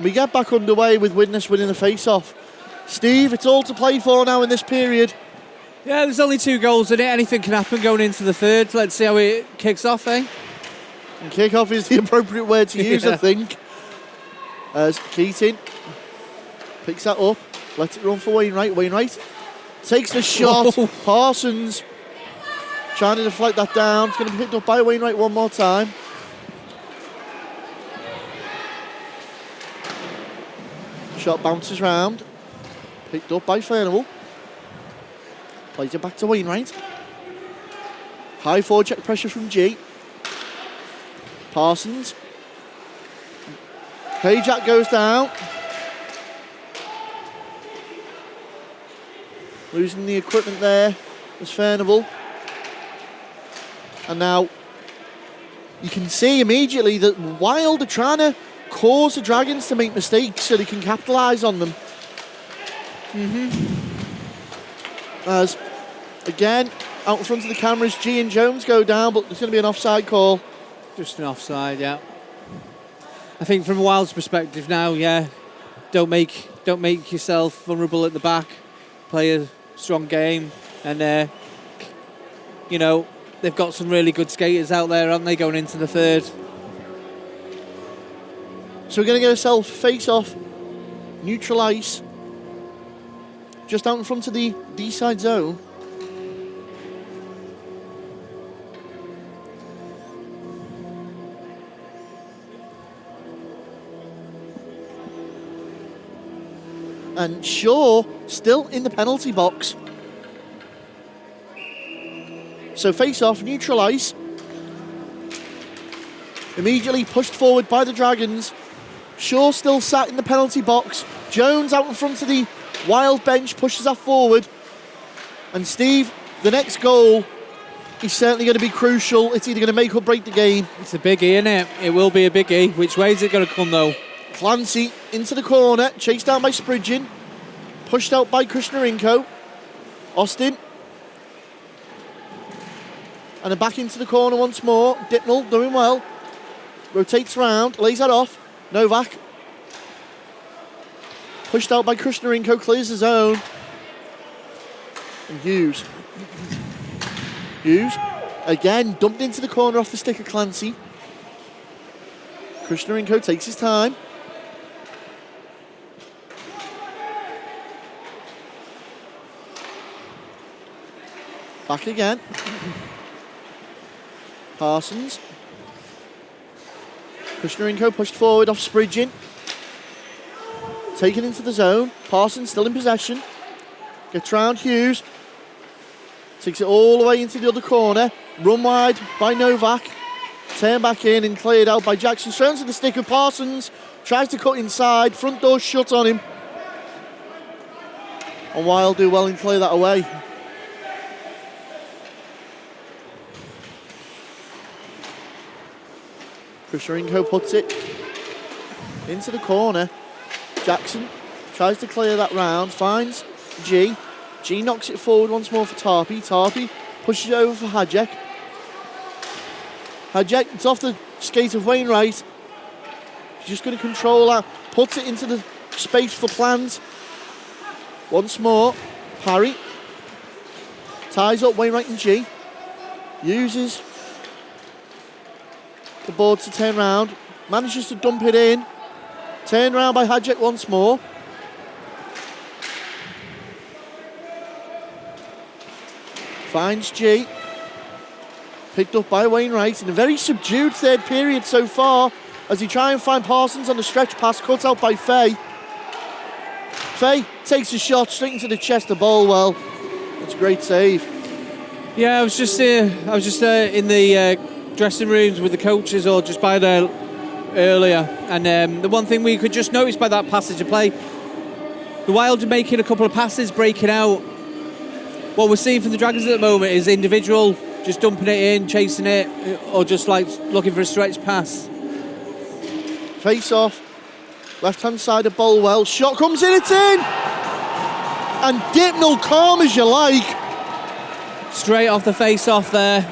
We get back underway with Widnes winning the face-off. Steve, it's all to play for now in this period. Yeah, there's only 2 goals in it. Anything can happen going into the third. Let's see how it kicks off, eh? And kick-off is the appropriate word to use, I think. As Keating picks that up, lets it run for Wainwright. Wainwright takes the shot. Whoa. Parsons trying to deflect that down. It's going to be picked up by Wainwright one more time. Shot bounces round. Picked up by Furnivall. Plays it back to Wainwright. High forward check pressure from G. Parsons. Hayjack goes down. Losing the equipment there is Furnivall. And now you can see immediately that Wild are trying to cause the Dragons to make mistakes so they can capitalise on them. As, again, out in front of the cameras, G and Jones go down, but there's going to be an offside call. Just an offside, yeah. I think from Wild's perspective now, yeah, don't make yourself vulnerable at the back. Play a strong game, and you know, they've got some really good skaters out there, haven't they, going into the third? So we're going to get ourselves face-off, neutral ice, just out in front of the Deeside zone. And Shaw still in the penalty box. So face-off, neutral ice. Immediately pushed forward by the Dragons. Shaw still sat in the penalty box. Jones out in front of the Wild bench, pushes that forward. And Steve, the next goal is certainly going to be crucial. It's either going to make or break the game. It's a biggie, isn't it? It will be a biggie. Which way is it going to come, though? Clancy into the corner, chased down by Spridgen. Pushed out by Krishnarenko. Austin. And then back into the corner once more. Dipnell doing well. Rotates round, lays that off. Novak. Pushed out by Krishnarenko, clears the zone. And Hughes. Hughes, again, dumped into the corner off the stick of Clancy. Krishnarenko takes his time. Back again. Parsons. Krishnarenko pushed forward off Spridgen. Taken into the zone. Parsons still in possession. Gets round Hughes. Takes it all the way into the other corner. Run wide by Novak. Turn back in and cleared out by Jackson. Straight to the stick of Parsons. Tries to cut inside. Front door shut on him. And Wild do well and clear that away. Krishnarenko puts it into the corner. Jackson tries to clear that round, finds G. G knocks it forward once more for Tarpey. Tarpey pushes it over for Hajek. Hajek, it's off the skate of Wainwright. He's just going to control that. Puts it into the space for Plans. Once more, Parry. Ties up Wainwright and G. Uses the boards to turn round. Manages to dump it in. Turn round by Hajek once more. Finds G. Picked up by Wainwright in a very subdued third period so far as he try and find Parsons on the stretch pass, cut out by Fay. Fay takes a shot straight into the chest of Bolwell. It's a great save. Yeah, I was just in the dressing rooms with the coaches or just by there earlier, and the one thing we could just notice by that passage of play, the Wild are making a couple of passes, breaking out. What we're seeing from the Dragons at the moment is individual, just dumping it in, chasing it, or just like looking for a stretch pass. Face off, left hand side of Bolwell, shot comes in, it's in! And Dipnell, calm as you like, Straight off the face-off there.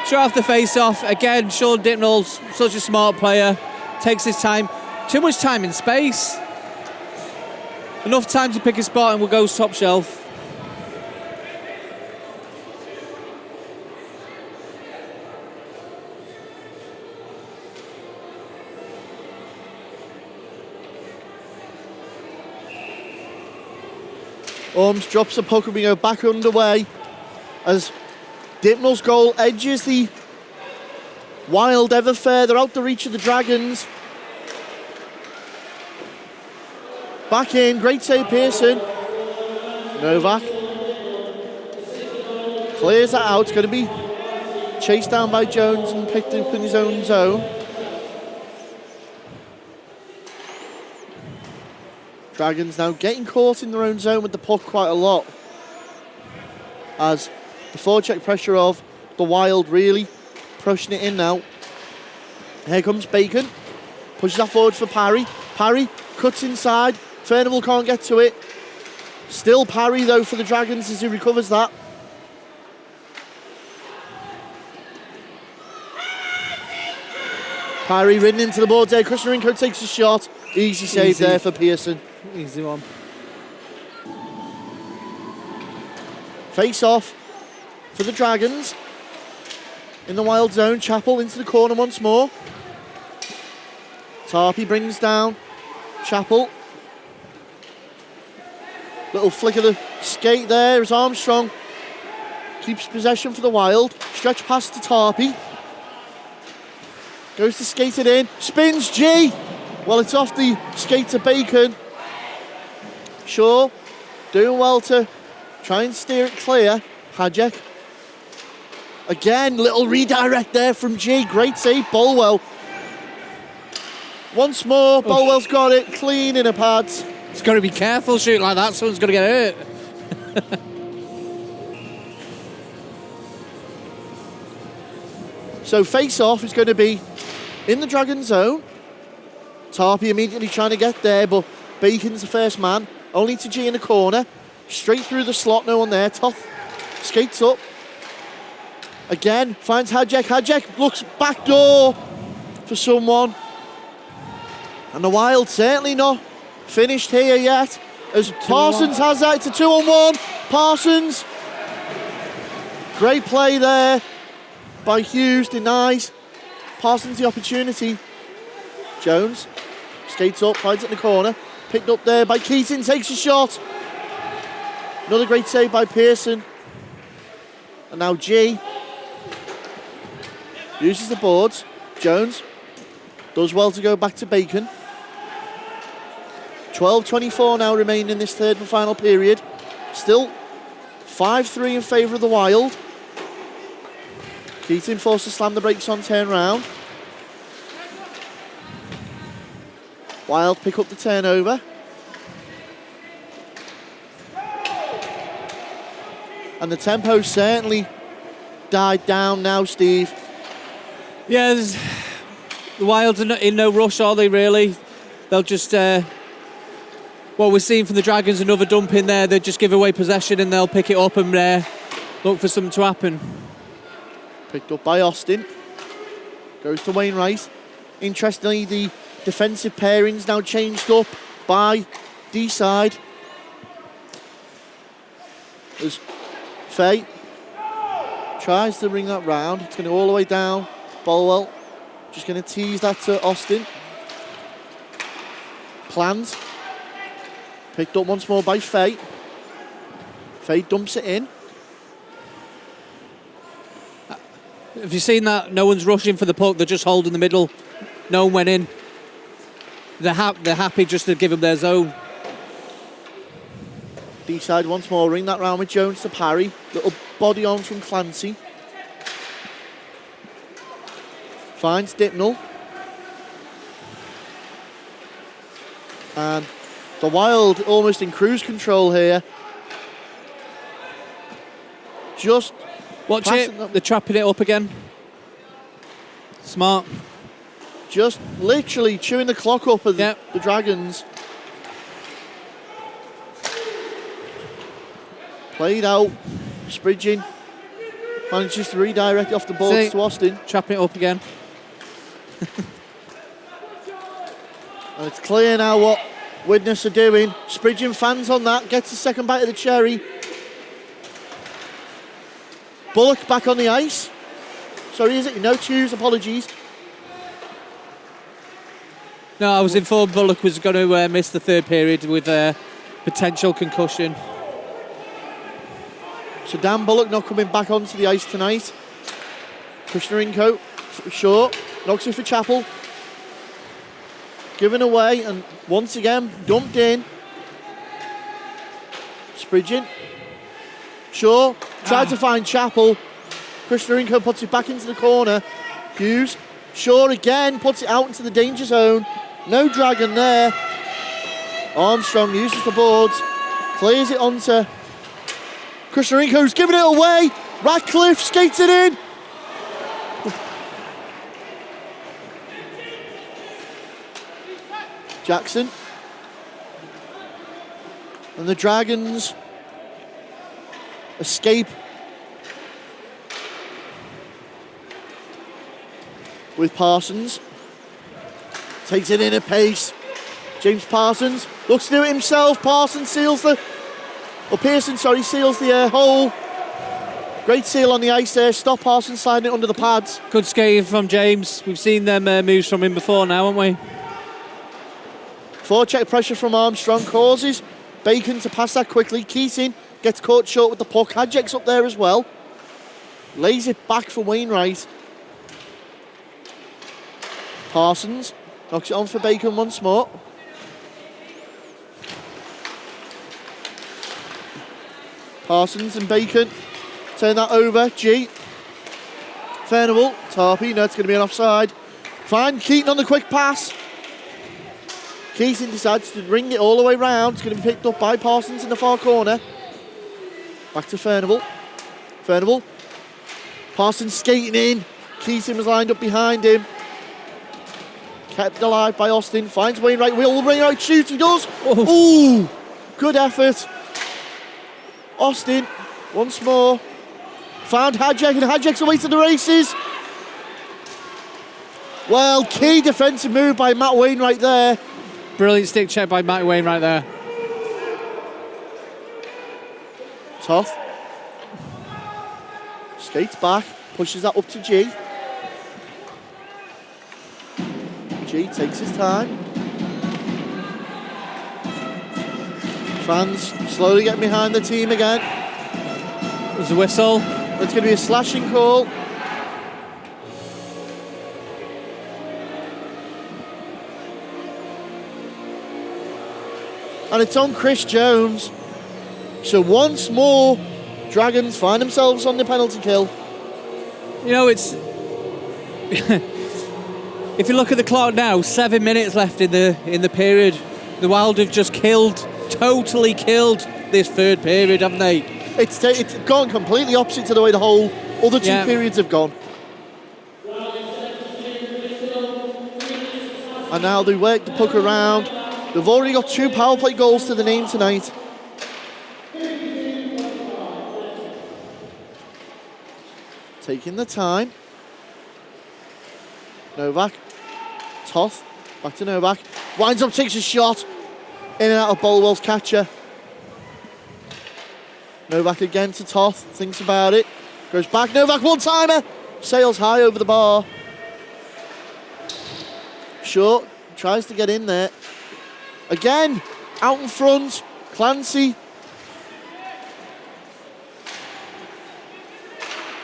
Straight off the face-off. Again, Sean Dipnall's such a smart player. Takes his time. Too much time in space. Enough time to pick a spot and we'll go top shelf. Orms drops the puck and we go back underway as Dipnall's goal edges the Wild ever further out the reach of the Dragons. Back in, great save Pearson. Novak clears that out, it's going to be chased down by Jones and picked up in his own zone. Dragons now getting caught in their own zone with the puck quite a lot as the forecheck pressure of the Wild really pushing it in now. Here comes Bacon, pushes that forward for Parry. Parry cuts inside, Furnival can't get to it. Still Parry though for the Dragons as he recovers that. Parry ridden into the board there, Krishnarenko takes a shot. Easy save there for Pearson. Easy one. Face off for the Dragons. In the Wild zone, Chappell into the corner once more. Tarpey brings down Chappell. Little flick of the skate there as Armstrong keeps possession for the Wild. Stretch pass to Tarpey. Goes to skate it in. Spins G. Well, it's off the skate to Bacon. Shaw doing well to try and steer it clear. Hadjek. Again, little redirect there from G. Great save, Bolwell. Once more, Bolwell's got it clean in a pads. He's got to be careful shooting like that, someone's going to get hurt. So face-off is going to be in the Dragon zone. Tarpey immediately trying to get there, but Bacon's the first man. Only to G in the corner. Straight through the slot, no one there. Tough skates up. Again, finds Hadjek. Hadjek looks back door for someone. And the Wild certainly not finished here yet. As Parsons has that, it's a 2-on-1. Parsons. Great play there by Hughes, denies Parsons the opportunity. Jones skates up, finds it in the corner. Picked up there by Keaton, takes a shot. Another great save by Pearson. And now G uses the boards. Jones does well to go back to Bacon. 12:24 now remaining in this third and final period. Still 5-3 in favour of the Wild. Keaton forced to slam the brakes on, turn round. Wild pick up the turnover. And the tempo certainly died down now, Steve. Yeah, the Wilds are in no rush, are they, really? They'll just... what we're seeing from the Dragons, another dump in there. They'll just give away possession and they'll pick it up and look for something to happen. Picked up by Austin. Goes to Wainwright. Interestingly, the defensive pairings now changed up by Deeside. As Fay tries to bring that round. It's going to go all the way down. Bolwell just going to tease that to Austin. Plans. Picked up once more by Fay. Fay dumps it in. Have you seen that? No one's rushing for the puck. They're just holding the middle. No one went in. They're happy just to give them their zone. Deeside once more, ring that round with Jones to Parry. Little body on from Clancy. Finds Dipnall. And the Wild almost in cruise control here. Just watch it. They're trapping it up again. Smart. Just literally chewing the clock up of the Dragons. Played out. Spridging manages to redirect it off the boards to Austin. Trapping it up again. And it's clear now what Widnes are doing. Spridging fans on that, gets the second bite of the cherry. Bullock back on the ice. Sorry, is it? No twos, apologies. No, I was informed Bullock was going to miss the third period with a potential concussion. So Dan Bullock not coming back onto the ice tonight. Krishnarenko, short, knocks it for Chappell. Given away and once again dumped in. Spridging. Shaw tried to find Chappell. Krishnarenko puts it back into the corner. Hughes. Shaw again puts it out into the danger zone. No Dragon there. Armstrong uses the boards. Clears it onto Krishnarenko's giving it away. Radcliffe skates it in. Jackson. And the Dragons escape with Parsons. Takes it in at pace. James Parsons looks to do it himself. Parsons seals the... Or Pearson, sorry, seals the hole. Great seal on the ice there. Stop Parsons sliding it under the pads. Good skating from James. We've seen them moves from him before now, haven't we? Forecheck pressure from Armstrong causes Bacon to pass that quickly. Keating gets caught short with the puck. Hadjek's up there as well. Lays it back for Wainwright. Parsons knocks it on for Bacon once more. Parsons and Bacon turn that over. G. Furnival. Tarpey. No, it's going to be an offside. Fine. Keaton on the quick pass. Keaton decides to ring it all the way round. It's going to be picked up by Parsons in the far corner. Back to Furnival. Furnival. Parsons skating in. Keaton was lined up behind him. Kept alive by Austin. Finds Wainwright. Will Wainwright shoot? He does. Ooh. Good effort. Austin once more. Found Hadjek, and Hadjek's away to the races. Well, key defensive move by Matt Wainwright there. Brilliant stick check by Matt Wainwright there. Toth. Skates back, pushes that up to G. G takes his time. Fans slowly getting behind the team again. There's a whistle. It's going to be a slashing call. And it's on Chris Jones. So once more, Dragons find themselves on the penalty kill. You know, it's... if you look at the clock now, 7 minutes left in the period. The Wild have just totally killed this third period, haven't they? It's gone completely opposite to the way the whole other two periods have gone. And now they work the puck around. They've already got 2 power play goals to the name tonight. Taking the time. Novak. Toth. Back to Novak. Winds up, takes a shot. In and out of Bolwell's catcher. Novak again to Toth. Thinks about it. Goes back. Novak one-timer. Sails high over the bar. Short. Tries to get in there. Again. Out in front. Clancy.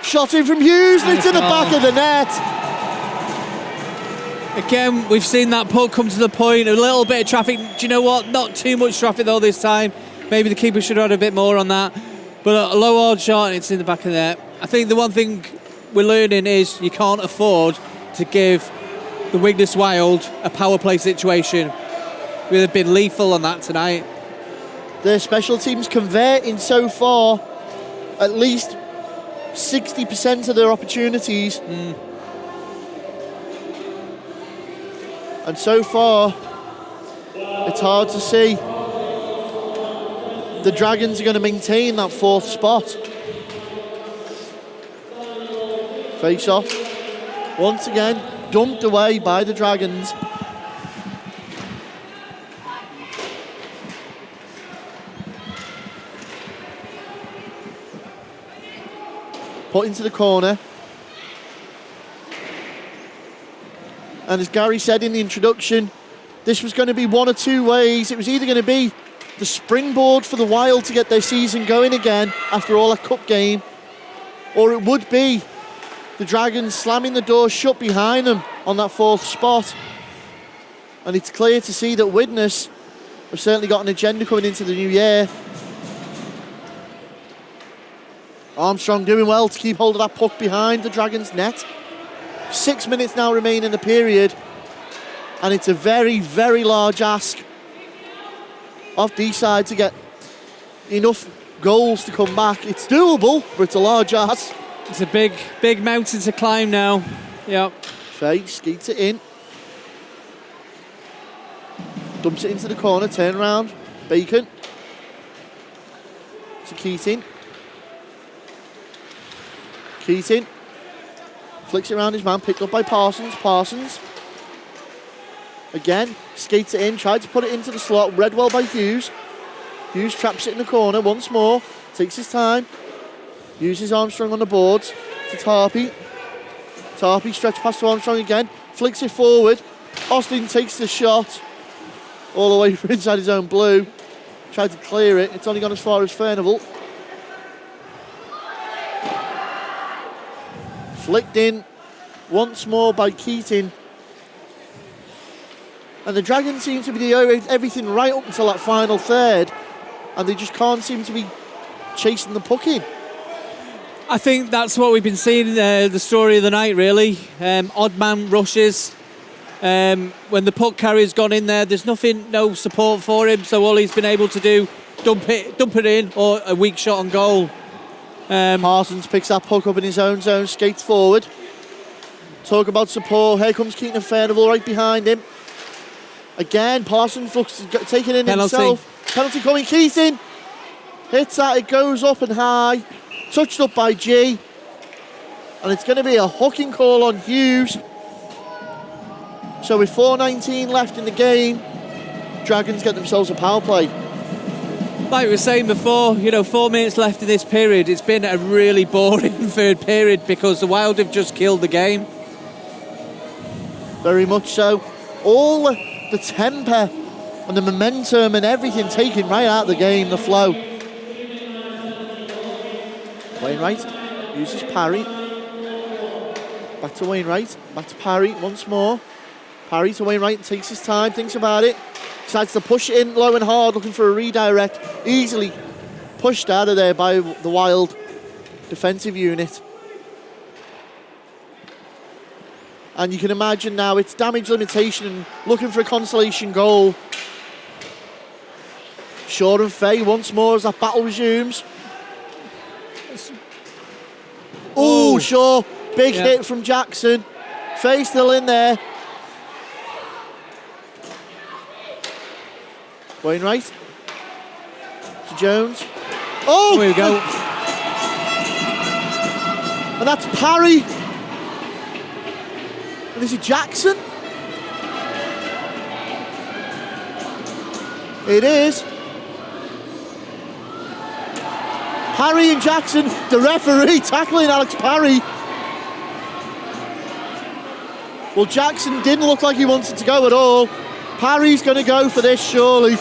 Shot in from Hughes. And it's in the back of the net. Again, we've seen that puck come to the point. A little bit of traffic. Do you know what? Not too much traffic though this time. Maybe the keeper should have had a bit more on that. But a low hard shot and it's in the back of the net. I think the one thing we're learning is you can't afford to give the Widnes Wild a power play situation. We'd have been lethal on that tonight. Their special teams converting so far at least 60% of their opportunities. And so far, it's hard to see. the Dragons are going to maintain that 4th spot. Face off. Once again, dumped away by the Dragons. Put into the corner. And as Gary said in the introduction, this was going to be one or two ways. It was either going to be the springboard for the Wild to get their season going again after all that cup game, or it would be the Dragons slamming the door shut behind them on that 4th spot. And it's clear to see that Widnes have certainly got an agenda coming into the new year. Armstrong doing well to keep hold of that puck behind the Dragons' net. 6 minutes now remain in the period, and it's a very, very large ask of Deeside to get enough goals to come back. It's doable, but it's a large ask. It's a big, big mountain to climb now. Yep. Faye skates it in. Dumps it into the corner, turn around. Bacon. To Keating. Keating. Flicks it around his man, picked up by Parsons. Parsons. Again, skates it in, tried to put it into the slot, read well by Hughes. Hughes traps it in the corner once more, takes his time. Uses Armstrong on the boards to Tarpey. Tarpey stretch pass to Armstrong again, flicks it forward. Austin takes the shot all the way from inside his own blue. Tried to clear it, it's only gone as far as Furnival. Flicked in once more by Keating. And the Dragons seem to be doing everything right up until that final third, and they just can't seem to be chasing the puck in. I think that's what we've been seeing, the story of the night, really. Odd man rushes. When the puck carrier's gone in there, there's no support for him, so all he's been able to do, dump it in, or a weak shot on goal. Parsons picks that puck up in his own zone, skates forward. Talk about support. Here comes Keaton and Furnival right behind him. Again, Parsons looks to take it in himself. Penalty coming, Keating. Hits that, it goes up and high. Touched up by G. And it's going to be a hooking call on Hughes. So with 4:19 left in the game, Dragons get themselves a power play. Like we were saying before, 4 minutes left in this period. It's been a really boring third period because the Wild have just killed the game. Very much so. All the temper and the momentum and everything taken right out of the game, the flow. Wainwright uses Parry. Back to Wainwright, back to Parry once more. Parry to Wainwright, takes his time, thinks about it. Decides to push it in low and hard, looking for a redirect. Easily pushed out of there by the Wild defensive unit. And you can imagine now it's damage limitation and looking for a consolation goal. Shaw and Faye once more as that battle resumes. Oh, Shaw, big hit from Jackson. Faye still in there. Wainwright to Jones. Oh! There we go. And that's Parry. And is it Jackson? It is. Parry and Jackson, the referee tackling Alex Parry. Well, Jackson didn't look like he wanted to go at all. Parry's going to go for this, surely.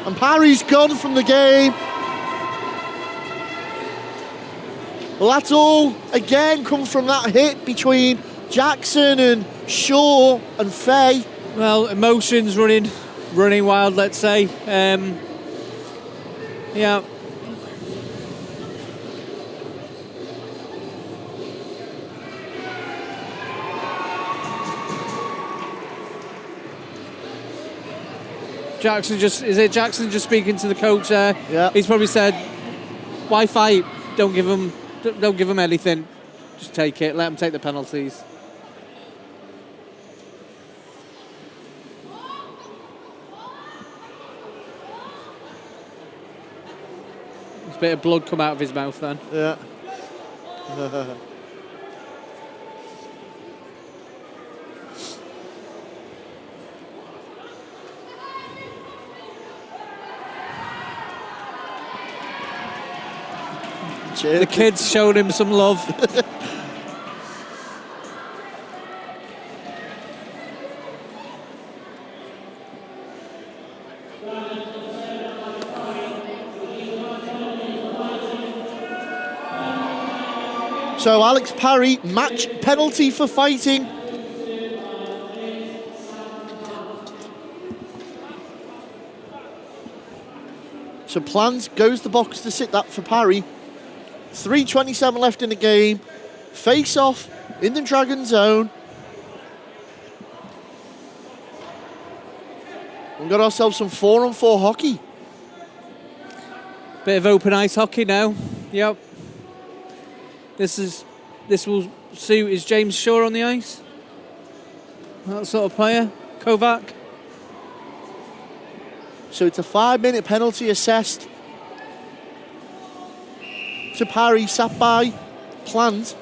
And Parry's gone from the game. Well, that's all, again, come from that hit between Jackson and Shaw and Faye. Well, emotions running wild, let's say. Yeah. Jackson just speaking to the coach there? Yeah. He's probably said, "Why fight? Don't give them anything. Just take it. Let them take the penalties." a bit of blood come out of his mouth then. Yeah. The kids showed him some love. So Alex Parry, match penalty for fighting. So Plans goes the box to sit that for Parry. 3:27 left in the game. Face off in the Dragon zone. We've got ourselves some 4-on-4 hockey. Bit of open ice hockey now. Yep. This will suit. Is James Shaw on the ice? That sort of player. Kovac. So it's a 5-minute penalty assessed to Parry, sat by Plant.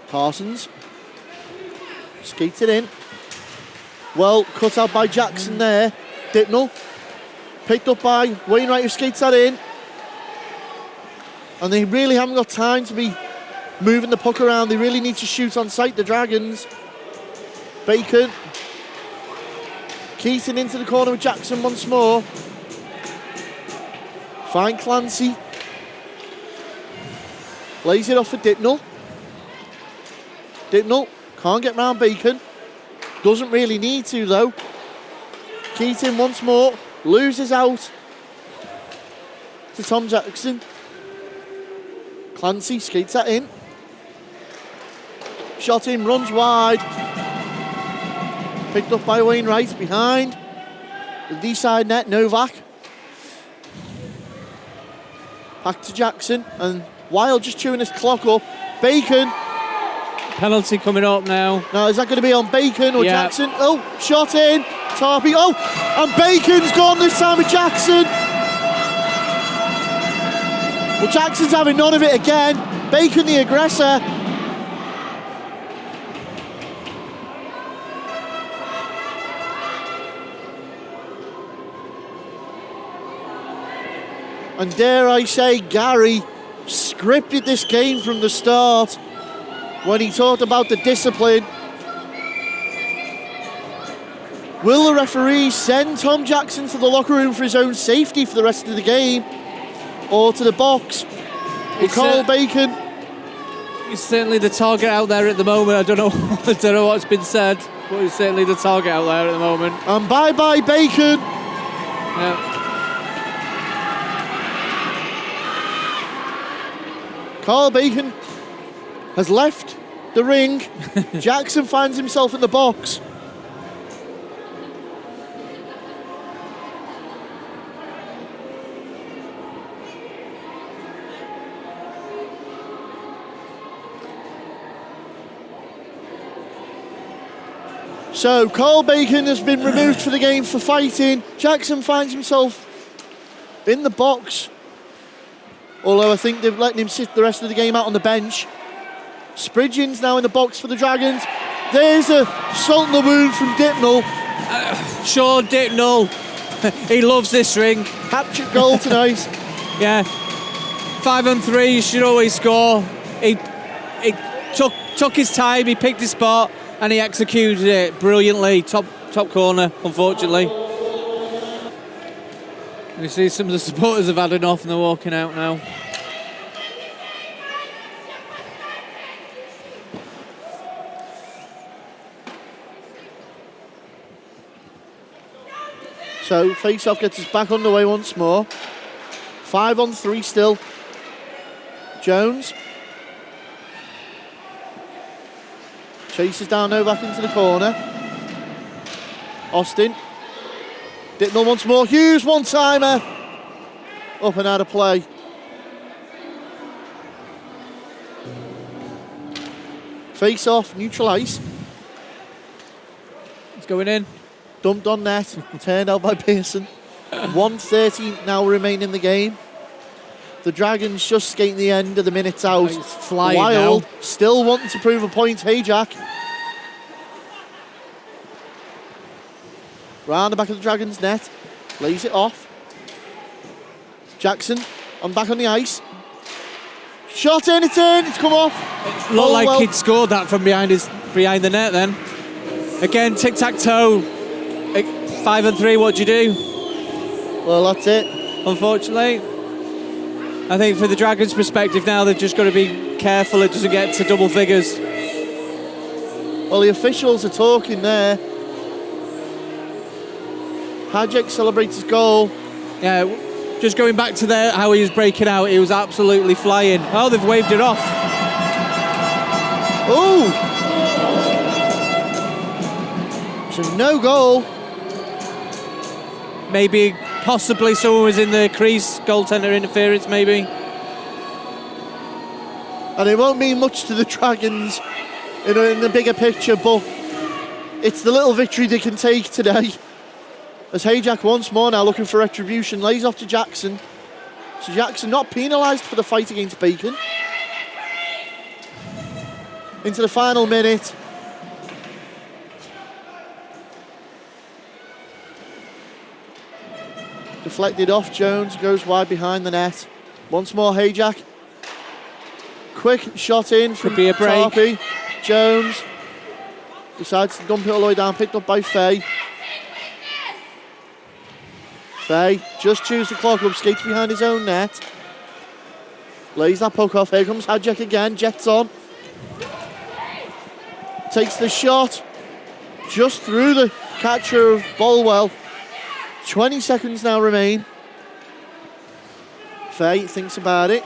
Parsons skates it in. Well, cut out by Jackson there. Dittnell picked up by Wainwright, who skates that in. And they really haven't got time to be moving the puck around. They really need to shoot on sight, the Dragons. Bacon. Keaton into the corner with Jackson once more. Fine Clancy. Lays it off for Dittnell. Dittnell can't get round Bacon. Doesn't really need to though. Keaton once more. Loses out to Tom Jackson. Clancy skates that in. Shot in, runs wide. Picked up by Wainwright behind the Deeside net, Novak. Back to Jackson, and Wild just chewing his clock up. Bacon. Penalty coming up now. Now, is that going to be on Bacon or Jackson? Oh, shot in. Tarpey. Oh, and Bacon's gone this time with Jackson. Well, Jackson's having none of it again. Bacon the aggressor. And dare I say, Gary scripted this game from the start when he talked about the discipline. Will the referees send Tom Jackson to the locker room for his own safety for the rest of the game? Or to the box? With Carl Bacon? He's certainly the target out there at the moment. I don't know what's been said, but he's certainly the target out there at the moment. And bye-bye Bacon. Yeah. Carl Bacon has left the ring. Jackson finds himself in the box. So Carl Bacon has been removed for the game for fighting. Jackson finds himself in the box. Although I think they've let him sit the rest of the game out on the bench. Spridgen's now in the box for the Dragons. There's a salt in the wound from Dittnell. Sure, Dittnell. He loves this ring. Hat-trick goal tonight. Yeah. 5-on-3, you should always score. He took his time, he picked his spot, and he executed it brilliantly. Top corner, unfortunately. You see some of the supporters have had enough and they're walking out now. So face-off gets us back underway once more. 5-on-3 still. Jones. Chases down Novak into the corner. Austin. Dittnell once more. Hughes, one-timer. Up and out of play. Face-off, neutral ice. It's going in. dumped on net, turned out by Pearson. 1:30 now remaining in the game. The Dragons just skating the end of the minutes out. It's flying Wild now. still wanting to prove a point. Hey, Jack. Round the back of the Dragons' net. Lays it off. Jackson back on the ice. Shot in, it's in, it's come off. Looked like he'd scored that from behind the net then. Again, tic-tac-toe. 5-3, what do you do? Well, that's it. Unfortunately. I think for the Dragons' perspective now, they've just got to be careful it doesn't get to double figures. Well, the officials are talking there. Hajek celebrates his goal. Yeah, just going back to there, how he was breaking out, he was absolutely flying. Oh, they've waved it off. Oh! So no goal. Maybe, possibly someone was in the crease, goaltender interference maybe. And it won't mean much to the Dragons in the bigger picture, but it's the little victory they can take today. As Hayjack once more now looking for retribution, lays off to Jackson. So Jackson not penalised for the fight against Bacon. Into the final minute. Deflected off, Jones goes wide behind the net. Once more Hayjack. Quick shot in from Could be a break. Tarpey. Jones decides to dump it all the way down, picked up by Fay. Fay just chews the clock up, skates behind his own net. Lays that puck off, here comes Hadjek again, jets on. Takes the shot, just through the catcher of Bolwell. 20 seconds now remain. Fay thinks about it.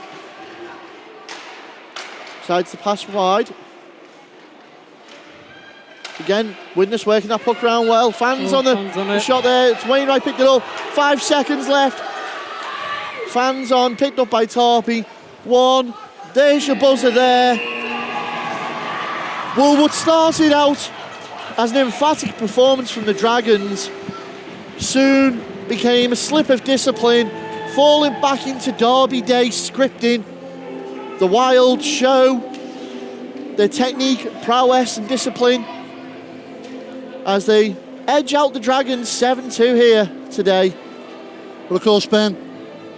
Decides to pass wide. Again, Widnes working that puck round well. Fans on the shot there. It's Wainwright picked it up. 5 seconds left. Fans on, picked up by Tarpey. 1. There's your buzzer there. Woolwood started out as an emphatic performance from the Dragons. Soon became a slip of discipline, falling back into Derby Day scripting. The Wild show their technique, prowess and discipline as they edge out the Dragons 7-2 here today. But of course, Ben,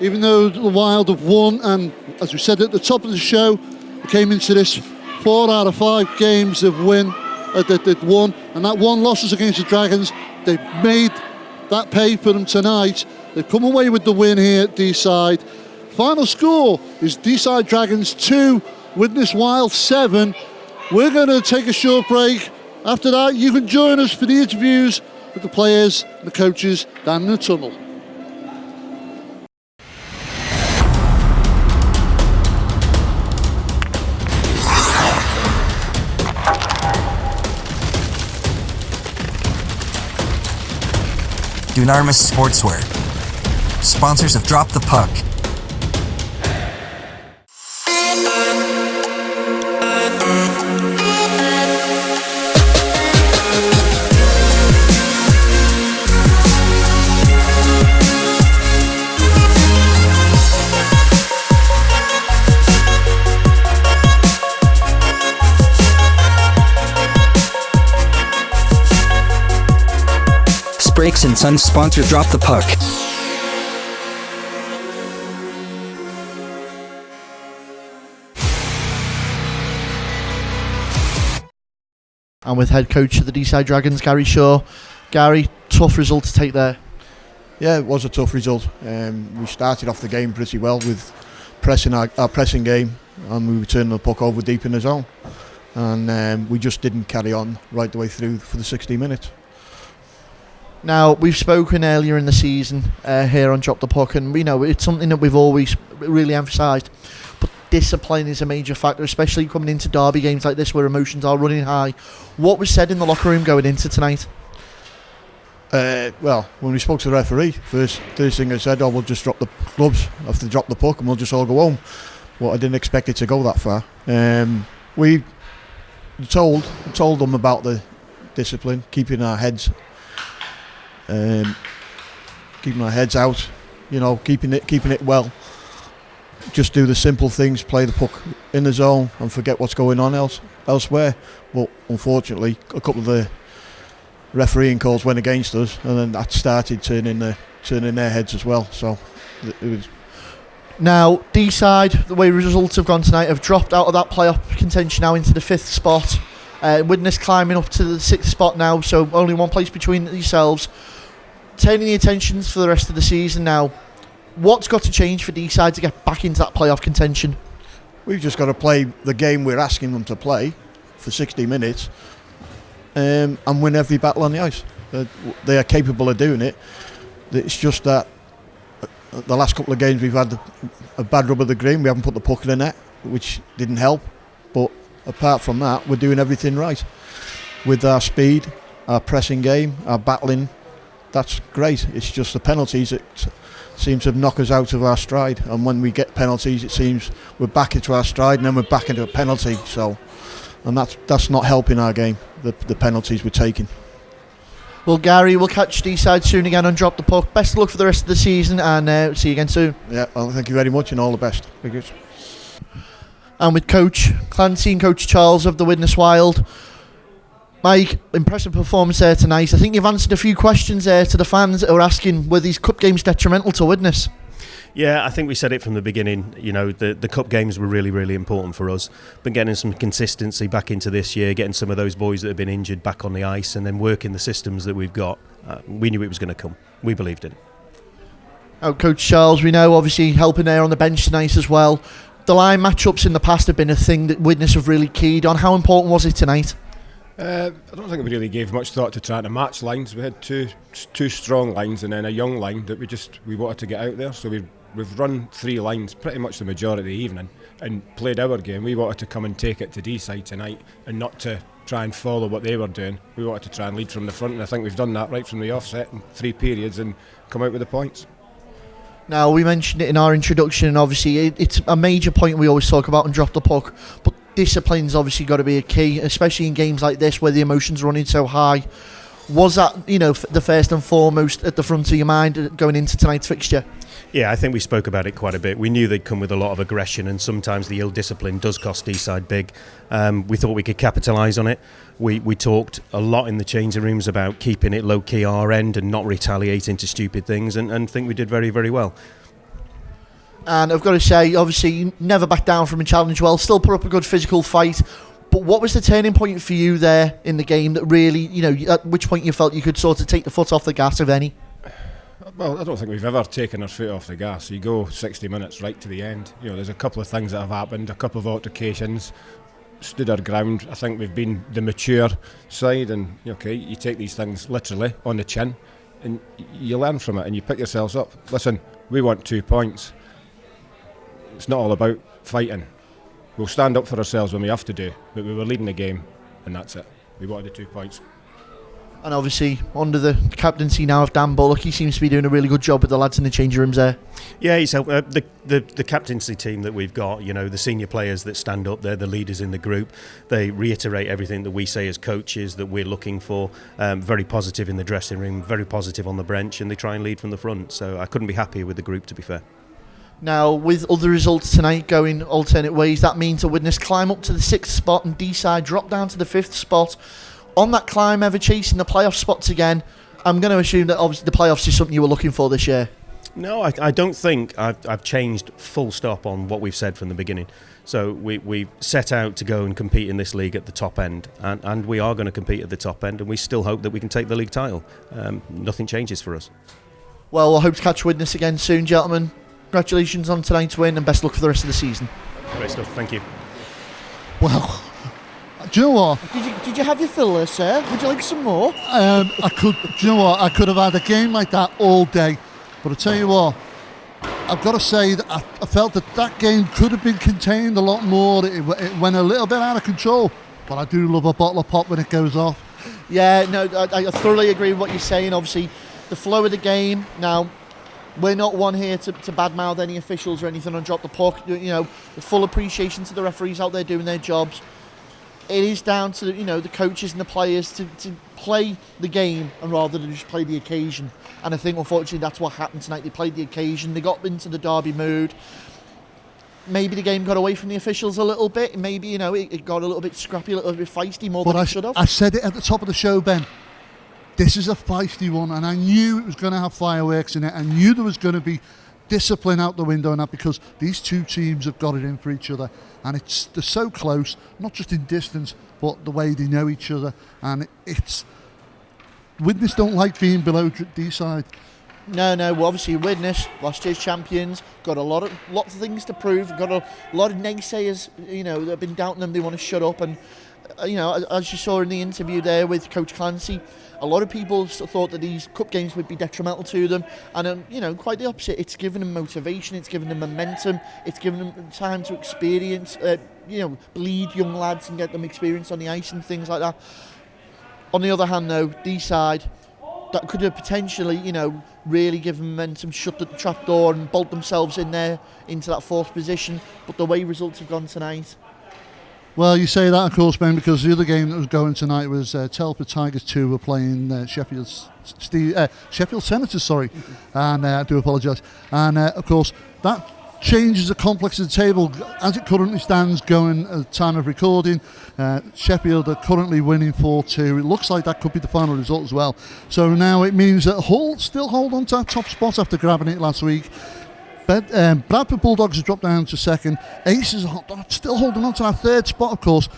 even though the Wild have won, and as we said at the top of the show, we came into this 4 out of 5 games they've won, and that one loss was against the Dragons. They've made that pay for them tonight. They've come away with the win here at Deeside. Final score is Deeside Dragons 2, Widnes Wild 7. We're going to take a short break. After that, you can join us for the interviews with the players and the coaches down in the tunnel. Dunarmus Sportswear, sponsors of Drop the Puck. Brakes and Sons sponsor Drop the Puck. And with head coach of the Deeside Dragons, Gary Shaw. Gary, tough result to take there. Yeah, it was a tough result. We started off the game pretty well with pressing our pressing game, and we were turning the puck over deep in the zone, and we just didn't carry on right the way through for the 60 minutes. Now, we've spoken earlier in the season here on Drop the Puck, and we know it's something that we've always really emphasised, but discipline is a major factor, especially coming into derby games like this where emotions are running high. What was said in the locker room going into tonight? Well, when we spoke to the referee, first thing I said, we'll just drop the gloves, have to drop the puck and we'll just all go home. Well, I didn't expect it to go that far. We told them about the discipline, keeping our heads keeping our heads out, keeping it well. Just do the simple things, play the puck in the zone and forget what's going on elsewhere. But unfortunately, a couple of the refereeing calls went against us, and then that started turning their heads as well. So it was. Now, Deeside, the way results have gone tonight, have dropped out of that playoff contention now into the 5th spot. Widnes climbing up to the 6th spot now, so only one place between yourselves. Turning the attentions for the rest of the season now. What's got to change for Deeside to get back into that playoff contention? We've just got to play the game we're asking them to play for 60 minutes and win every battle on the ice. They are capable of doing it. It's just that the last couple of games we've had a bad rub of the green. We haven't put the puck in the net, which didn't help. But apart from that, we're doing everything right. With our speed, our pressing game, our battling, that's great. It's just the penalties that seem to knock us out of our stride. And when we get penalties, it seems we're back into our stride and then we're back into a penalty. And that's not helping our game, the penalties we're taking. Well, Gary, we'll catch Deeside soon again on Drop the Puck. Best of luck for the rest of the season, and see you again soon. Yeah, well, thank you very much, and all the best. Very good. And with Clancy and Coach Charles of the Widnes Wild. Mike, impressive performance there tonight. I think you've answered a few questions there to the fans that are asking, were these cup games detrimental to Widnes? Yeah, I think we said it from the beginning. The cup games were really, really important for us. But getting some consistency back into this year, getting some of those boys that have been injured back on the ice, and then working the systems that we've got, we knew it was going to come. We believed in it. Oh, Coach Charles, we know obviously helping there on the bench tonight as well. The line matchups in the past have been a thing that Widnes have really keyed on. How important was it tonight? I don't think we really gave much thought to trying to match lines. We had two strong lines and then a young line that we wanted to get out there. So we've run 3 lines pretty much the majority of the evening and played our game. We wanted to come and take it to Deeside tonight and not to try and follow what they were doing. We wanted to try and lead from the front, and I think we've done that right from the offset in 3 periods and come out with the points. Now, we mentioned it in our introduction, and obviously it's a major point we always talk about and Drop the Puck, but discipline's obviously got to be a key, especially in games like this where the emotions are running so high. Was that, the first and foremost at the front of your mind going into tonight's fixture? Yeah, I think we spoke about it quite a bit. We knew they'd come with a lot of aggression, and sometimes the ill discipline does cost Deeside big. We thought we could capitalise on it. We talked a lot in the changing rooms about keeping it low-key our end and not retaliating to stupid things, and think we did very, very well. And I've got to say, obviously, you never back down from a challenge well, still put up a good physical fight. But what was the turning point for you there in the game that really, at which point you felt you could sort of take the foot off the gas, if any? Well, I don't think we've ever taken our foot off the gas. You go 60 minutes right to the end. There's a couple of things that have happened, a couple of altercations, stood our ground. I think we've been the mature side, and you take these things literally on the chin and you learn from it and you pick yourselves up. Listen, we want 2 points. It's not all about fighting. We'll stand up for ourselves when we have to do, but we were leading the game and that's it. We wanted the 2 points. And obviously, under the captaincy now of Dan Bullock, he seems to be doing a really good job with the lads in the changing rooms there. Yeah, he's helped. The captaincy team that we've got, the senior players that stand up, they're the leaders in the group. They reiterate everything that we say as coaches that we're looking for. Very positive in the dressing room, very positive on the bench, and they try and lead from the front. So I couldn't be happier with the group, to be fair. Now, with other results tonight going alternate ways, that means a Widnes climb up to the 6th spot and Deeside drop down to the 5th spot. On that climb, ever chasing the playoff spots again, I'm going to assume that obviously the playoffs is something you were looking for this year. No, I don't think I've changed full stop on what we've said from the beginning. So we set out to go and compete in this league at the top end, and we are going to compete at the top end, and we still hope that we can take the league title. Nothing changes for us. Well, I hope to catch Widnes again soon, gentlemen. Congratulations on tonight's win, and best luck for the rest of the season. Great stuff, thank you. Well, do you know what? Did you have your fill there, sir? Would you like some more? Do you know what? I could have had a game like that all day. But I tell you what, I've got to say that I felt that game could have been contained a lot more. It went a little bit out of control. But I do love a bottle of pop when it goes off. Yeah, no, I thoroughly agree with what you're saying. Obviously, the flow of the game. Now, we're not one here to badmouth any officials or anything on Drop the Puck. The full appreciation to the referees out there doing their jobs. It is down to the coaches and the players to play the game and rather than just play the occasion. And I think, unfortunately, that's what happened tonight. They played the occasion. They got into the derby mood. Maybe the game got away from the officials a little bit. Maybe, you know, it got a little bit scrappy, a little bit feisty, more than it should have. I said it at the top of the show, Ben. This is a feisty one, and I knew it was going to have fireworks in it. I knew there was going to be discipline out the window and that, because these two teams have got it in for each other, and they're so close, not just in distance, but the way they know each other. And it's Widnes don't like being below Deeside. No, well, obviously Widnes, last year's champions, got lots of things to prove. Got a lot of naysayers, you know, that have been doubting them. They want to shut up, and you know, as you saw in the interview there with Coach Clancy, a lot of people thought that these cup games would be detrimental to them, and you know, quite the opposite. It's given them motivation, it's given them momentum, it's given them time to experience, you know, bleed young lads and get them experience on the ice and things like that. On the other hand, though, Deeside, that could have potentially, you know, really given momentum, shut the trap door and bolt themselves in there into that fourth position. But the way results have gone tonight. Well, you say that, of course, Ben, because the other game that was going tonight was Telford Tigers 2 were playing Sheffield Senators, sorry, and I do apologise. And of course, that changes the complex of the table as it currently stands going at the time of recording. Sheffield are currently winning 4-2. It looks like that could be the final result as well. So now it means that Hull still hold on to that top spot after grabbing it last week. Bradford Bulldogs have dropped down to second. Aces are still holding on to that third spot, of course.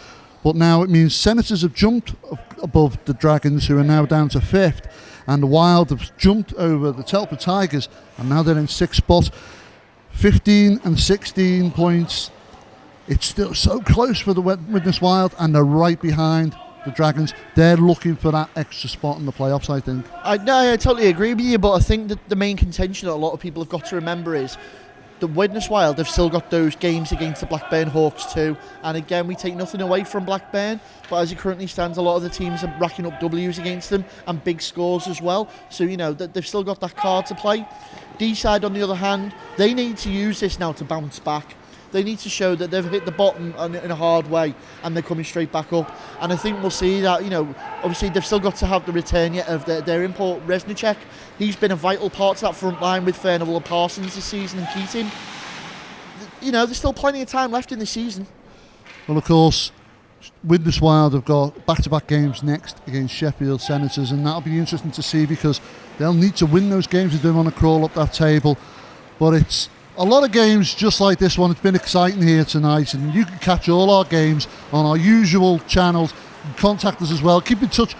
But now it means Senators have jumped above the Dragons, who are now down to fifth. And the Wild have jumped over the Telford Tigers, and now they're in sixth spot. 15 and 16 points. It's still so close for the Widnes Wild, and they're right behind the Dragons. They're looking for that extra spot in the playoffs, I think. I totally agree with you, but I think that the main contention that a lot of people have got to remember is the Widnes Wild have still got those games against the Blackburn Hawks too. And again, we take nothing away from Blackburn, but as it currently stands, a lot of the teams are racking up W's against them and big scores as well. So, you know, they've still got that card to play. Deeside, on the other hand, they need to use this now to bounce back. They need to show that they've hit the bottom in a hard way and they're coming straight back up. And I think we'll see that, you know, obviously they've still got to have the return yet of their import, Reznicek. He's been a vital part to that front line with Furnivall and Parsons this season and Keating. You know, there's still plenty of time left in the season. Well, of course, Widnes Wild have got back-to-back games next against Sheffield Senators, and that'll be interesting to see because they'll need to win those games if they want to crawl up that table. But it's a lot of games just like this one. It's been exciting here tonight, and you can catch all our games on our usual channels. You can contact us as well. Keep in touch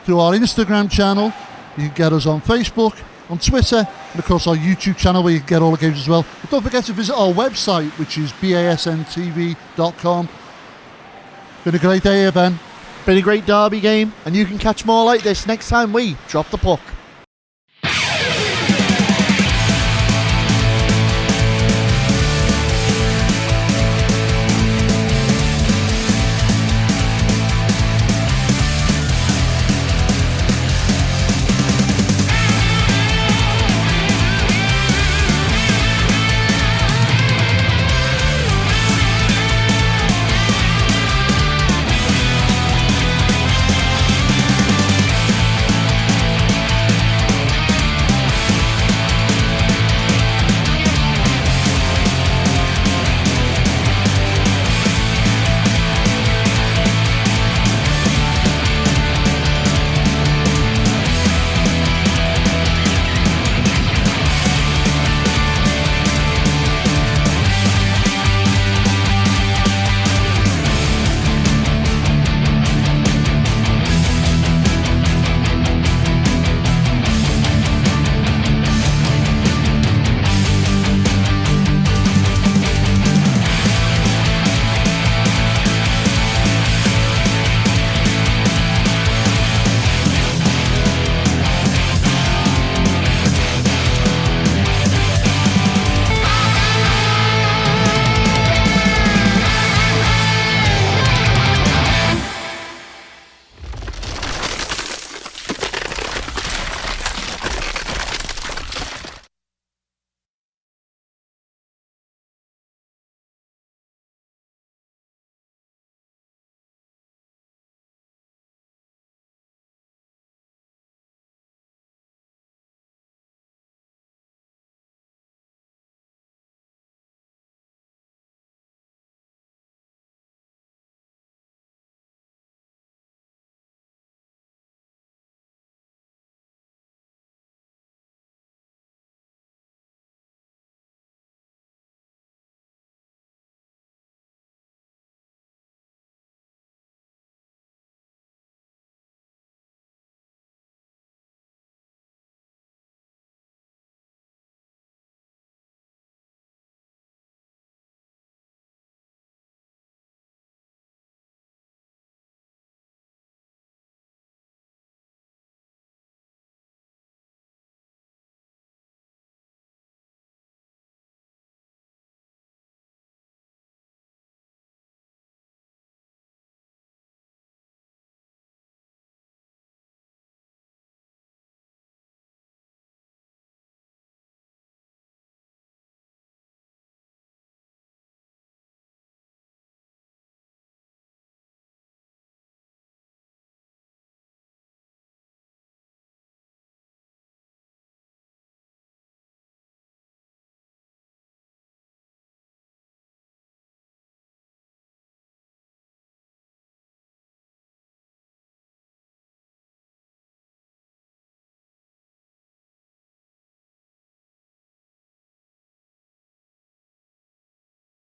through our Instagram channel. You can get us on Facebook, on Twitter, and of course our YouTube channel where you can get all the games as well. But don't forget to visit our website, which is basntv.com. Been a great day here, Ben. Been a great derby game, and you can catch more like this next time we drop the puck.